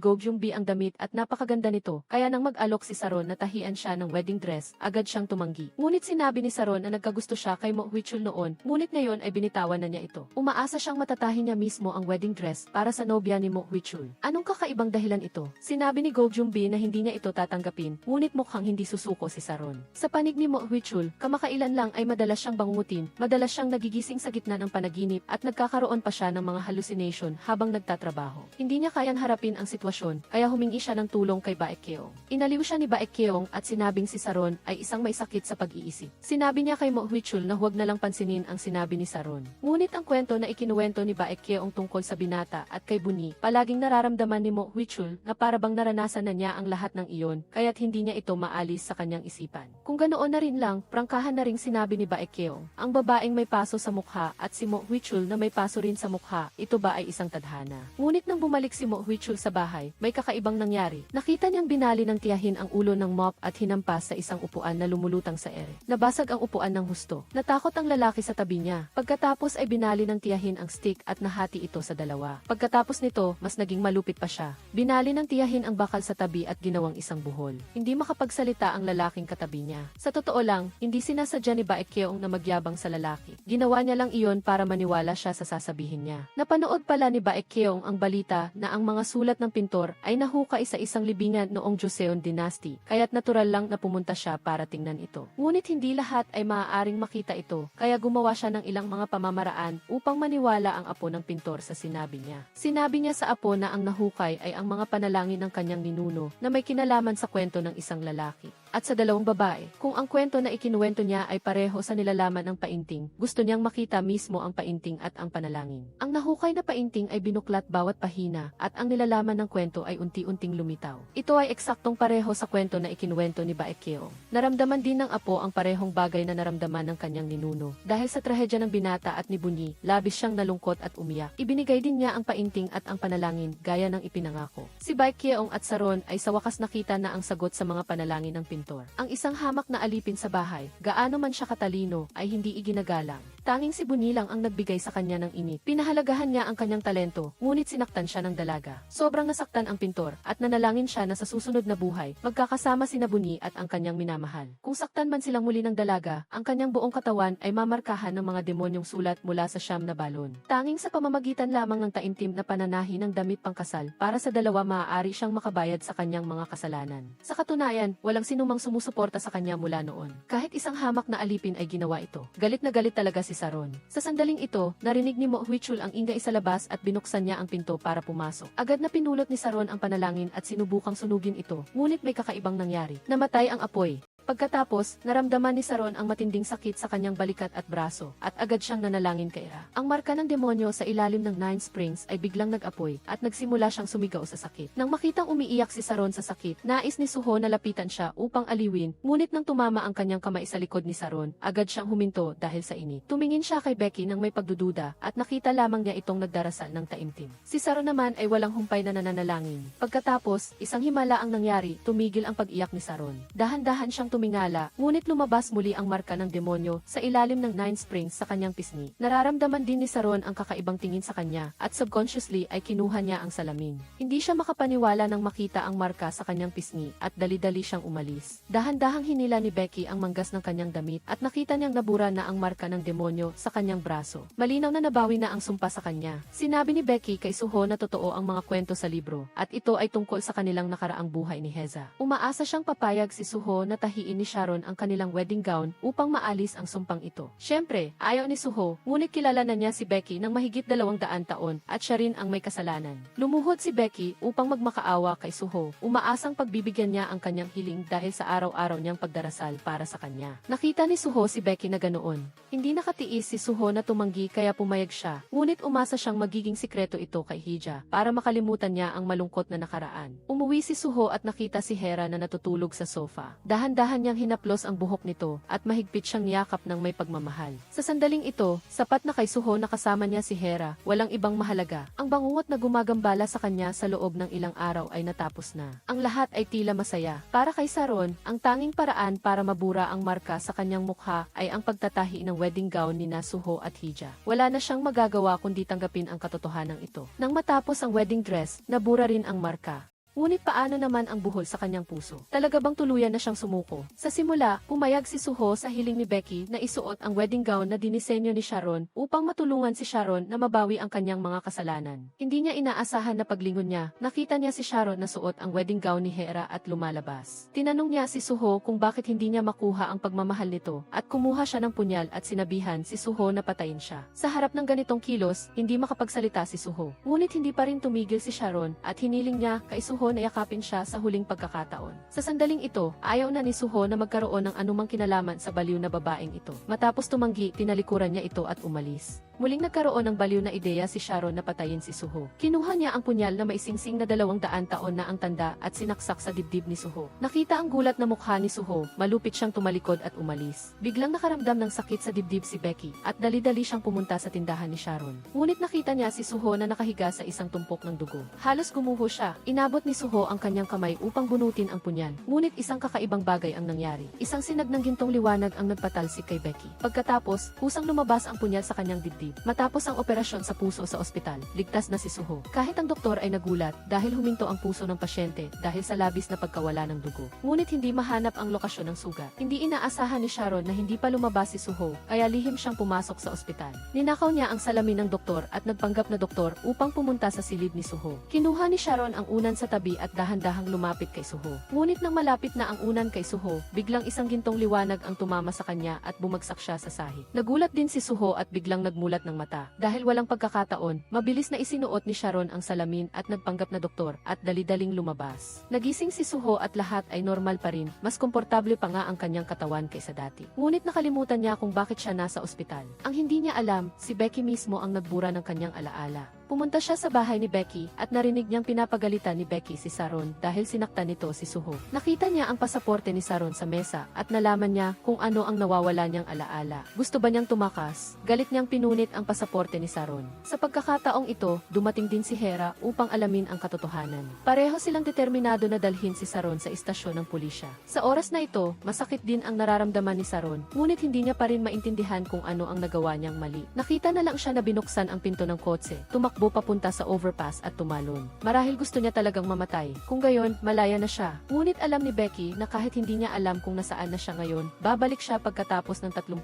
Go Gyumbi ang damit at napakaganda nito, kaya nang mag-alok si Saron na tahian siya ng wedding dress, agad siyang tumanggi. Ngunit sinabi ni Saron na nagkagusto siya kay Mo Huichul noon, ngunit ngayon ay binitawan na niya ito. Umaasa siyang matatahin niya mismo ang wedding dress para sa nobya ni Mo Huichul. Anong kakaibang dahilan ito? Sinabi ni Go Gyumbi na hindi niya ito tatanggapin, ngunit mukhang hindi susuko si Saron. Sa panig ni Mo Huichul, kamakailan lang ay madalas siyang bangungutin, madalas siyang nagigising sa gitna ng panaginip at nagkakaroon pa siya ng mga hallucination habang nagtatrabaho. Hindi niya kayang harapin ang sitwasyon, kaya humingi siya ng tulong kay Baekhyun. Inaliw siya ni Baekhyun at sinabing si Saron ay isang may sakit sa pag-iisip. Sinabi niya kay Mo Huichul na huwag na lang pansinin ang sinabi ni Saron. Ngunit ang kwento na ikinuwento ni Baekhyun tungkol sa binata at kay Bunyi, palaging nararamdaman ni Mo Huichul na parabang naranasan na niya ang lahat ng iyon, kaya't hindi niya ito maalis sa kanyang isipan. Kung ganoon na rin lang, prangkahan na ring sinabi ni Baekhyun, ang babaeng may paso sa mukha at si Mo Huichul na may paso rin sa mukha, ito ba ay isang tadhana? Ngunit nang bumalik si Mo Huichul sa bahay, may kakaibang nangyari. Nakita niyang binali ng tiyahin ang ulo ng mop at hinampas sa isang upuan na lumulutang sa ere. Nabasag ang upuan ng husto. Natakot ang lalaki sa tabi niya. Pagkatapos ay binali ng tiyahin ang stick at nahati ito sa dalawa. Pagkatapos nito, mas naging malupit pa siya. Binali ng tiyahin ang bakal sa tabi at ginawang isang buhol. Hindi makapagsalita ang lalaking katabi niya. Sa totoo lang, hindi sinasadya ni Baekhyun na magyabang sa lalaki. Ginawa niya lang iyon para maniwala siya sa sasabihin niya. Napanood pala ni Baekhyun ang balita na ang mga sulat ng pintor ay nahukay sa isang libingan noong Joseon Dynasty, kaya't natural lang na pumunta siya para tingnan ito. Ngunit hindi lahat ay maaaring makita ito, kaya gumawa siya ng ilang mga pamamaraan upang maniwala ang apo ng pintor sa sinabi niya. Sinabi niya sa apo na ang nahukay ay ang mga panalangin ng kanyang ninuno na may kinalaman sa kwento ng isang lalaki. At sa dalawang babae, kung ang kwento na ikinuwento niya ay pareho sa nilalaman ng painting, gusto niyang makita mismo ang painting at ang panalangin. Ang nahukay na painting ay binuklat bawat pahina at ang nilalaman ng kwento ay unti-unting lumitaw. Ito ay eksaktong pareho sa kwento na ikinuwento ni Baekhyun. Naramdaman din ng apo ang parehong bagay na naramdaman ng kanyang ninuno. Dahil sa trahedya ng binata at ni Bunyi, labis siyang nalungkot at umiyak. Ibinigay din niya ang painting at ang panalangin gaya ng ipinangako. Si Baekhyun at Saron ay sa wakas nakita na ang sagot sa mga panalangin ng pintor. pintor. Ang isang hamak na alipin sa bahay, gaano man siya katalino, ay hindi iginagalang. Tanging si Bunyi lang ang nagbigay sa kanya ng init. Pinahalagahan niya ang kanyang talento, ngunit sinaktan siya ng dalaga. Sobrang nasaktan ang pintor, at nanalangin siya na sa susunod na buhay, magkakasama sina Bunyi at ang kanyang minamahal. Kung saktan man silang muli ng dalaga, ang kanyang buong katawan ay mamarkahan ng mga demonyong sulat mula sa siyam na balon. Tanging sa pamamagitan lamang ng taimtim na pananahi ng damit pangkasal, para sa dalawa maaari siyang makabayad sa kanyang mga kasalanan. Sa katunayan, walang sinumang sumusuporta sa kanya mula noon. Kahit isang hamak na alipin ay ginawa ito. Galit na galit talaga si Saron. Sa sandaling ito, narinig ni Mo Huichul ang ingay sa labas at binuksan niya ang pinto para pumasok. Agad na pinulot ni Saron ang panalangin at sinubukang sunugin ito, ngunit may kakaibang nangyari. Namatay ang apoy. Pagkatapos, naramdaman ni Saron ang matinding sakit sa kanyang balikat at braso, at agad siyang nanalangin kay Ra. Ang marka ng demonyo sa ilalim ng Nine Springs ay biglang nag-apoy, at nagsimula siyang sumigaw sa sakit. Nang makitang umiiyak si Saron sa sakit, nais ni Suho na lapitan siya upang aliwin, ngunit nang tumama ang kanyang kamay sa likod ni Saron, agad siyang huminto dahil sa init. Tumingin siya kay Becky nang may pagdududa, at nakita lamang niya itong nagdarasal ng taimtim. Si Saron naman ay walang humpay na nananalangin. Pagkatapos, isang himala ang nangyari, tumigil ang pag-iyak ni Saron. Dahan-dahan siyang tumingala, ngunit lumabas muli ang marka ng demonyo sa ilalim ng Nine Springs sa kanyang pisngi. Nararamdaman din ni Saron ang kakaibang tingin sa kanya, at subconsciously ay kinuha niya ang salamin. Hindi siya makapaniwala nang makita ang marka sa kanyang pisngi, at dali-dali siyang umalis. Dahan-dahang hinila ni Becky ang manggas ng kanyang damit, at nakita niyang nabura na ang marka ng demonyo sa kanyang braso. Malinaw na nabawi na ang sumpa sa kanya. Sinabi ni Becky kay Suho na totoo ang mga kwento sa libro, at ito ay tungkol sa kanilang nakaraang buhay ni Heza. Umaasa siyang papayag si Suho na tahiin ni Sharon ang kanilang wedding gown upang maalis ang sumpang ito. Siyempre, ayaw ni Suho, ngunit kilala na niya si Becky ng mahigit 200 taon at siya rin ang may kasalanan. Lumuhod si Becky upang magmakaawa kay Suho, umaasang pagbibigyan niya ang kanyang hiling dahil sa araw-araw niyang pagdarasal para sa kanya. Nakita ni Suho si Becky na ganoon. Hindi nakatiis si Suho na tumanggi kaya pumayag siya, ngunit umasa siyang magiging sikreto ito kay Hija para makalimutan niya ang malungkot na nakaraan. Umuwi si Suho at nakita si Hera na natutulog sa sofa. Dahan-dahan niyang hinaplos ang buhok nito at mahigpit siyang yakap ng may pagmamahal. Sa sandaling ito, sapat na kay Suho na kasama niya si Hera, walang ibang mahalaga. Ang bangungot na gumagambala sa kanya sa loob ng ilang araw ay natapos na. Ang lahat ay tila masaya. Para kay Saron, ang tanging paraan para mabura ang marka sa kanyang mukha ay ang pagtatahi ng wedding gown ni Suho at Hija. Wala na siyang magagawa kundi tanggapin ang katotohanan ito. Nang matapos ang wedding dress, nabura rin ang marka. Ngunit paano naman ang buhol sa kanyang puso? Talaga bang tuluyan na siyang sumuko? Sa simula, pumayag si Suho sa hiling ni Becky na isuot ang wedding gown na dinisenyo ni Sharon upang matulungan si Sharon na mabawi ang kanyang mga kasalanan. Hindi niya inaasahan na paglingon niya, nakita niya si Sharon na suot ang wedding gown ni Hera at lumalabas. Tinanong niya si Suho kung bakit hindi niya makuha ang pagmamahal nito at kumuha siya ng punyal at sinabihan si Suho na patayin siya. Sa harap ng ganitong kilos, hindi makapagsalita si Suho. Ngunit hindi pa rin tumigil si Sharon at hiniling niya kay Suho na yakapin siya sa huling pagkakataon. Sa sandaling ito, ayaw na ni Suho na magkaroon ng anumang kinalaman sa baliw na babaeng ito. Matapos tumanggi, tinalikuran niya ito at umalis. Muling nagkaroon ng baliw na ideya si Sharon na patayin si Suho. Kinuha niya ang punyal na maisingsing na 200 taon na ang tanda at sinaksak sa dibdib ni Suho. Nakita ang gulat na mukha ni Suho, malupit siyang tumalikod at umalis. Biglang nakaramdam ng sakit sa dibdib si Becky at dali-dali siyang pumunta sa tindahan ni Sharon. Ngunit nakita niya si Suho na nakahiga sa isang tumpok ng dugo. Halos gumuho siya. Inabot ni Suho ang kanyang kamay upang bunutin ang punyal. Ngunit isang kakaibang bagay ang nangyari. Isang sinag ng gintong liwanag ang nagpatalsik kay Becky. Pagkatapos, kusang lumabas ang punyal sa kanyang dibdib. Matapos ang operasyon sa puso sa ospital, ligtas na si Suho. Kahit ang doktor ay nagulat dahil huminto ang puso ng pasyente dahil sa labis na pagkawala ng dugo. Ngunit hindi mahanap ang lokasyon ng sugat. Hindi inaasahan ni Sharon na hindi pa lumabas si Suho, kaya lihim siyang pumasok sa ospital. Ninakaw niya ang salamin ng doktor at nagpanggap na doktor upang pumunta sa silid ni Suho. Kinuha ni Sharon ang unan sa tabi at dahan-dahang lumapit kay Suho. Ngunit nang malapit na ang unan kay Suho, biglang isang gintong liwanag ang tumama sa kanya at bumagsak siya sa sahig. Nagulat din si Suho at biglang nagmulat ng mata. Dahil walang pagkakataon, mabilis na isinuot ni Sharon ang salamin at nagpanggap na doktor at dali-daling lumabas. Nagising si Suho at lahat ay normal pa rin, mas komportable pa nga ang kanyang katawan kaysa dati. Ngunit nakalimutan niya kung bakit siya nasa ospital. Ang hindi niya alam, si Becky mismo ang nagbura ng kanyang alaala. Pumunta siya sa bahay ni Becky at narinig niyang pinapagalitan ni Becky si Saron dahil sinaktan nito si Suho. Nakita niya ang pasaporte ni Saron sa mesa at nalaman niya kung ano ang nawawala niyang alaala. Gusto ba niyang tumakas? Galit niyang pinunit ang pasaporte ni Saron. Sa pagkakataong ito, dumating din si Hera upang alamin ang katotohanan. Pareho silang determinado na dalhin si Saron sa istasyon ng pulisya. Sa oras na ito, masakit din ang nararamdaman ni Saron, ngunit hindi niya pa rin maintindihan kung ano ang nagawa niyang mali. Nakita na lang siya na binuksan ang pinto ng kotse, tumakbo papunta sa overpass at tumalon. Marahil gusto niya talagang mamatay. Kung gayon, malaya na siya. Ngunit alam ni Becky na kahit hindi niya alam kung nasaan na siya ngayon, babalik siya pagkatapos ng 35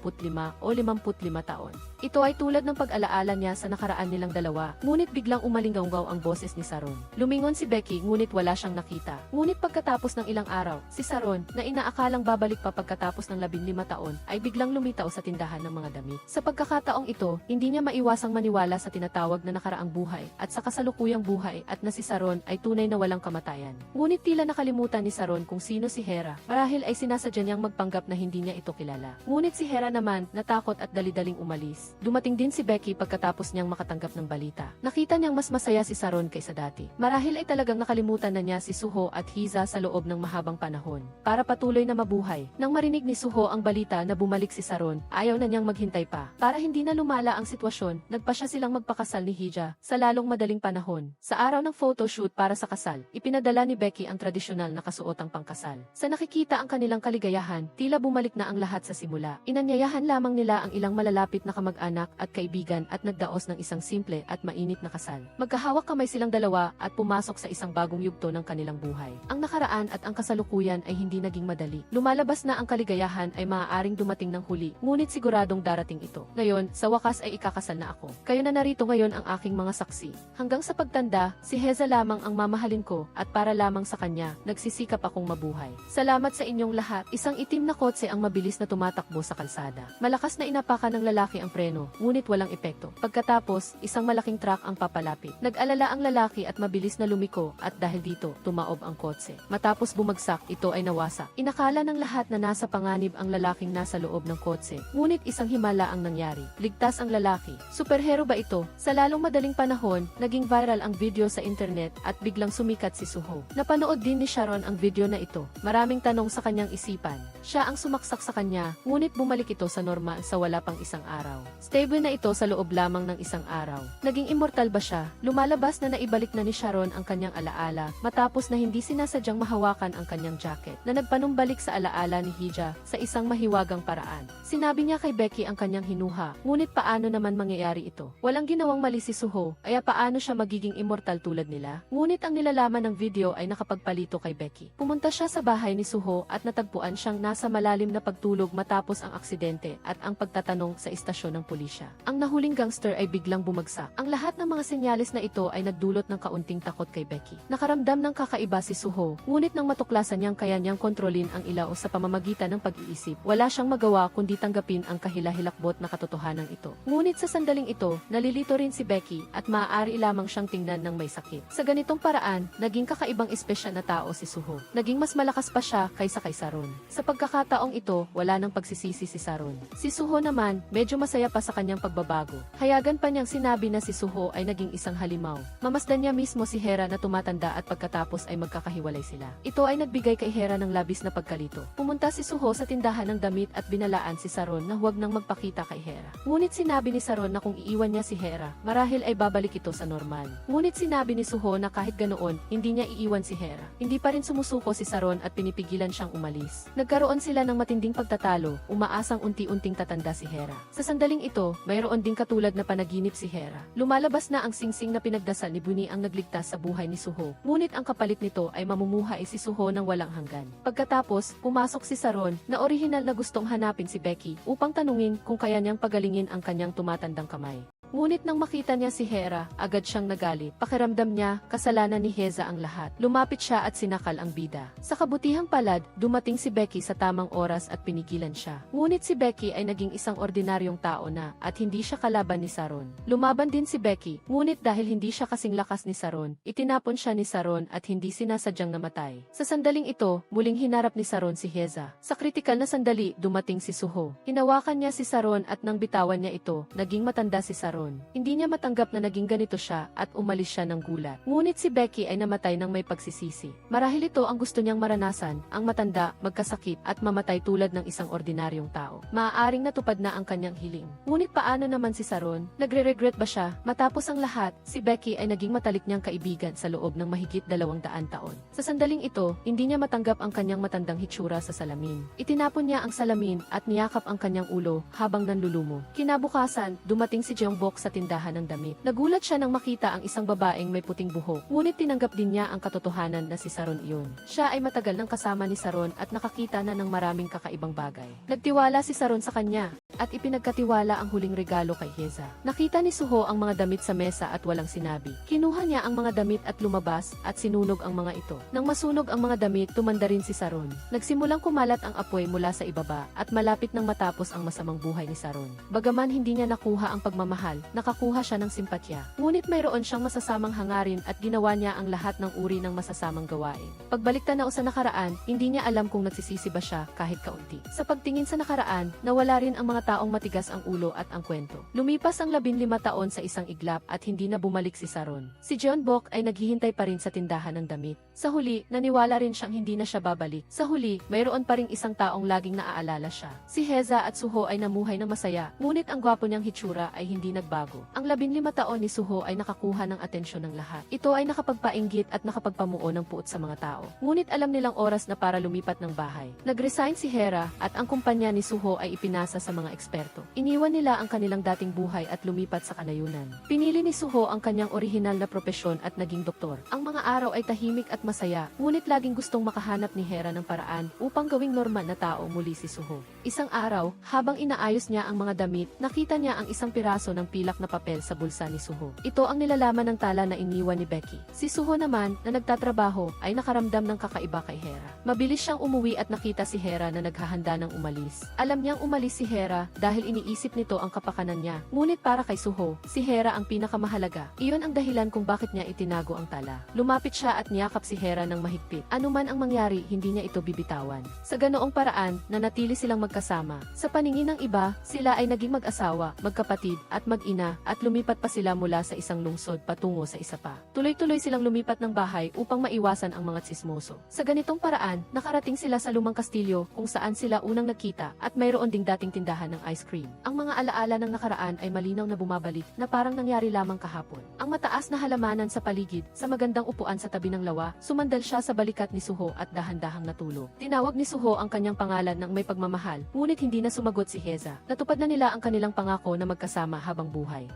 o 55 taon. Ito ay tulad ng pag-alaala niya sa nakaraan nilang dalawa, ngunit biglang umalinggaw ang boses ni Saron. Lumingon si Becky ngunit wala siyang nakita. Ngunit pagkatapos ng ilang araw, si Saron, na inaakalang babalik pa pagkatapos ng 15 taon, ay biglang lumitaw sa tindahan ng mga damit. Sa pagkakataong ito, hindi niya maiwasang maniwala sa tinatawag na nakaraang buhay at sa kasalukuyang buhay at na si Saron ay tunay na walang kamatayan. Ngunit tila nakalimutan ni Saron kung sino si Hera, marahil ay sinasadya niyang magpanggap na hindi niya ito kilala. Ngunit si Hera naman, natakot at dali-daling umalis. Dumating din si Becky pagkatapos niyang makatanggap ng balita. Nakita niyang mas masaya si Saron kaysa dati. Marahil ay talagang nakalimutan na niya si Suho at Hiza sa loob ng mahabang panahon. Para patuloy na mabuhay, nang marinig ni Suho ang balita na bumalik si Saron, ayaw na niyang maghintay pa. Para hindi na lumala ang sitwasyon, nagpa siya silang magpakasal ni Hija sa lalong madaling panahon. Sa araw ng photoshoot para sa kasal, ipinadala ni Becky ang tradisyonal na kasuotang pangkasal. Sa nakikita ang kanilang kaligayahan, tila bumalik na ang lahat sa simula. Inanyayahan lamang nila ang ilang malalapit na kamag-anak at kaibigan at nagdaos ng isang simple at mainit na kasal. Magkahawak kamay silang dalawa at pumasok sa isang bagong yugto ng kanilang buhay. Ang nakaraan at ang kasalukuyan ay hindi naging madali. Lumalabas na ang kaligayahan ay maaaring dumating ng huli, ngunit siguradong darating ito. Ngayon, sa wakas ay ikakasal na ako. Kayo na narito ngayon ang aking mga saksi. Hanggang sa pagtanda, si Heza lamang ang mamahalin ko at para lamang sa kanya, nagsisikap akong mabuhay. Salamat sa inyong lahat. Isang itim na kotse ang mabilis na tumatakbo sa kalsada. Malakas na inapakan ng lalaki ang preno, ngunit walang epekto. Pagkatapos, isang malaking truck ang papalapit. Nag-alala ang lalaki at mabilis na lumiko at dahil dito, tumaob ang kotse. Matapos bumagsak, ito ay nawasak. Inakala ng lahat na nasa panganib ang lalaking nasa loob ng kotse, ngunit isang himala ang nangyari. Ligtas ang lalaki. Superhero ba ito? Sa lalong madaling panahon, naging viral ang video sa internet at biglang sumikat si Suho. Napanood din ni Sharon ang video na ito. Maraming tanong sa kanyang isipan. Siya ang sumaksak sa kanya, ngunit bumalik ito sa normal sa wala pang isang araw. Stable na ito sa loob lamang ng isang araw. Naging immortal ba siya? Lumalabas na naibalik na ni Sharon ang kanyang alaala matapos na hindi sinasadyang mahawakan ang kanyang jacket na nagpanumbalik sa alaala ni Hija sa isang mahiwagang paraan. Sinabi niya kay Becky ang kanyang hinuha, ngunit paano naman mangyayari ito? Walang ginawang mali si Suho, kaya paano siya magiging immortal tulad nila? Ngunit ang nilalaman ng video ay nakapagpalito kay Becky. Pumunta siya sa bahay ni Suho at natagpuan siyang nasa malalim na pagtulog matapos ang aksidente at ang pagtatanong sa istasyon ng pulisya. Ang nahuling gangster ay biglang bumagsak. Ang lahat ng mga senyales na ito ay nagdulot ng kaunting takot kay Becky. Nakaramdam ng kakaiba si Suho, ngunit nang matuklasan niyang kaya niyang kontrolin ang ilaw sa pamamagitan ng pag-iisip, wala siyang magawa kundi tanggapin ang kahilahilakbot na katotohanan ito. Ngunit sa sandaling ito, nalilito rin si Becky at maaari lamang siyang tingnan ng may sakit. Sa ganitong paraan, naging kakaibang espesyal na tao si Suho. Naging mas malakas pa siya kaysa kay Saron. Sa pagkakataong ito, wala nang pagsisisi si Saron. Si Suho naman, medyo masaya pa sa kanyang pagbabago. Hayagan pa niyang sinabi na si Suho ay naging isang halimaw. Mamasdan niya mismo si Hera na tumatanda at pagkatapos ay magkakahiwalay sila. Ito ay nagbigay kay Hera ng labis na pagkalito. Pumunta si Suho sa tindahan ng damit at binalaan si Saron na huwag nang magpakita kay Hera. Ngunit sinabi ni Saron na kung iiwan niya si Hera, marahil ay babalik ito sa normal. Ngunit sinabi ni Suho na kahit ganoon, hindi niya iiwan si Hera. Hindi pa rin sumusuko si Saron at pinipigilan siyang umalis. Nagkaroon sila ng matinding pagtatalo, umaasang unti-unting tatanda si Hera. Sa sandaling ito, mayroon ding katulad na panaginip si Hera. Lumalabas na ang singsing na pinagdasal ni Bunny ang nagligtas sa buhay ni Suho. Ngunit ang kapalit nito ay mamumuhay si Suho ng walang hanggan. Pagkatapos, pumasok si Saron na orihinal na gustong hanapin si Becky upang tanungin kung kaya niyang pagalingin ang kanyang tumatandang kamay. Ngunit nang makita niya si Hera, agad siyang nagalit. Pakiramdam niya, kasalanan ni Heza ang lahat. Lumapit siya at sinakal ang bida. Sa kabutihang palad, dumating si Becky sa tamang oras at pinigilan siya. Ngunit si Becky ay naging isang ordinaryong tao na, at hindi siya kalaban ni Saron. Lumaban din si Becky, ngunit dahil hindi siya kasing lakas ni Saron, itinapon siya ni Saron at hindi sinasadyang namatay. Sa sandaling ito, muling hinarap ni Saron si Heza. Sa kritikal na sandali, dumating si Suho. Hinawakan niya si Saron at nang bitawan niya ito, naging matanda si Saron. Saron. Hindi niya matanggap na naging ganito siya at umalis siya ng gulat. Ngunit si Becky ay namatay ng may pagsisisi. Marahil ito ang gusto niyang maranasan, ang matanda, magkasakit at mamatay tulad ng isang ordinaryong tao. Maaaring natupad na ang kanyang hiling. Ngunit paano naman si Saron? Nagre-regret ba siya? Matapos ang lahat, si Becky ay naging matalik niyang kaibigan sa loob ng mahigit 200 taon. Sa sandaling ito, hindi niya matanggap ang kanyang matandang hitsura sa salamin. Itinapon niya ang salamin at niyakap ang kanyang ulo habang nanlulumo. Kinabukasan, dumating si Jeongbok sa tindahan ng damit. Nagulat siya nang makita ang isang babaeng may puting buhok. Ngunit tinanggap din niya ang katotohanan na si Saron iyon. Siya ay matagal nang kasama ni Saron at nakakita na ng maraming kakaibang bagay. Nagtiwala si Saron sa kanya at ipinagkatiwala ang huling regalo kay Heza. Nakita ni Suho ang mga damit sa mesa at walang sinabi. Kinuha niya ang mga damit at lumabas at sinunog ang mga ito. Nang masunog ang mga damit, tumanda rin si Saron. Nagsimulang kumalat ang apoy mula sa ibaba at malapit nang matapos ang masamang buhay ni Saron. Bagaman hindi niya nakuha ang pagmamahal, nakakuha siya ng simpatya. Ngunit mayroon siyang masasamang hangarin at ginawa niya ang lahat ng uri ng masasamang gawain. Pagbalik tanaw sa nakaraan, hindi niya alam kung nagsisisi ba siya kahit kaunti. Sa pagtingin sa nakaraan, nawala rin ang mga taong matigas ang ulo at ang kwento. Lumipas ang 15 taon sa isang iglap at hindi na bumalik si Saron. Si Jeongbok ay naghihintay pa rin sa tindahan ng damit. Sa huli, naniwala rin siyang hindi na siya babalik. Sa huli, mayroon pa ring isang taong laging naaalala siya. Si Heza at Suho ay namuhay na masaya, ngunit ang gwapo niyang hitsura ay hindi nagbago. Ang 15 taon ni Suho ay nakakuha ng atensyon ng lahat. Ito ay nakapagpainggit at nakapagpamuo ng puot sa mga tao. Ngunit alam nilang oras na para lumipat ng bahay. Nag-resign si Hera at ang kumpanya ni Suho ay ipinasa sa mga eksperto. Iniwan nila ang kanilang dating buhay at lumipat sa kanayunan. Pinili ni Suho ang kanyang orihinal na propesyon at naging doktor. Ang mga araw ay tahimik at masaya, ngunit laging gustong makahanap ni Hera ng paraan upang gawing normal na tao muli si Suho. Isang araw, habang inaayos niya ang mga damit, nakita niya ang isang piraso ng pilak na papel sa bulsa ni Suho. Ito ang nilalaman ng tala na iniwan ni Becky. Si Suho naman, na nagtatrabaho, ay nakaramdam ng kakaiba kay Hera. Mabilis siyang umuwi at nakita si Hera na naghahanda ng umalis. Alam niyang umalis si Hera dahil iniisip nito ang kapakanan niya. Ngunit para kay Suho, si Hera ang pinakamahalaga. Iyon ang dahilan kung bakit niya itinago ang tala. Lumapit siya at niyakap si Hera ng mahigpit. Ano man ang mangyari, hindi niya ito bibitawan. Sa ganoong paraan, nanatili silang magkasama. Sa paningin ng iba, sila ay naging mag-asawa, magkapatid, at mag-ina, at lumipat pa sila mula sa isang lungsod patungo sa isa pa. Tuloy-tuloy silang lumipat ng bahay upang maiwasan ang mga tsismoso. Sa ganitong paraan, nakarating sila sa lumang kastilyo kung saan sila unang nagkita at mayroon ding dating tindahan ng ice cream. Ang mga alaala ng nakaraan ay malinaw na bumabalik na parang nangyari lamang kahapon. Ang mataas na halamanan sa paligid, sa magandang upuan sa tabi ng lawa, sumandal siya sa balikat ni Suho at dahan-dahang natulog. Tinawag ni Suho ang kanyang pangalan ng may pagmamahal, ngunit hindi na sumagot si Heza. Natupad na nila ang kanilang pangako na magkasama habang buhay.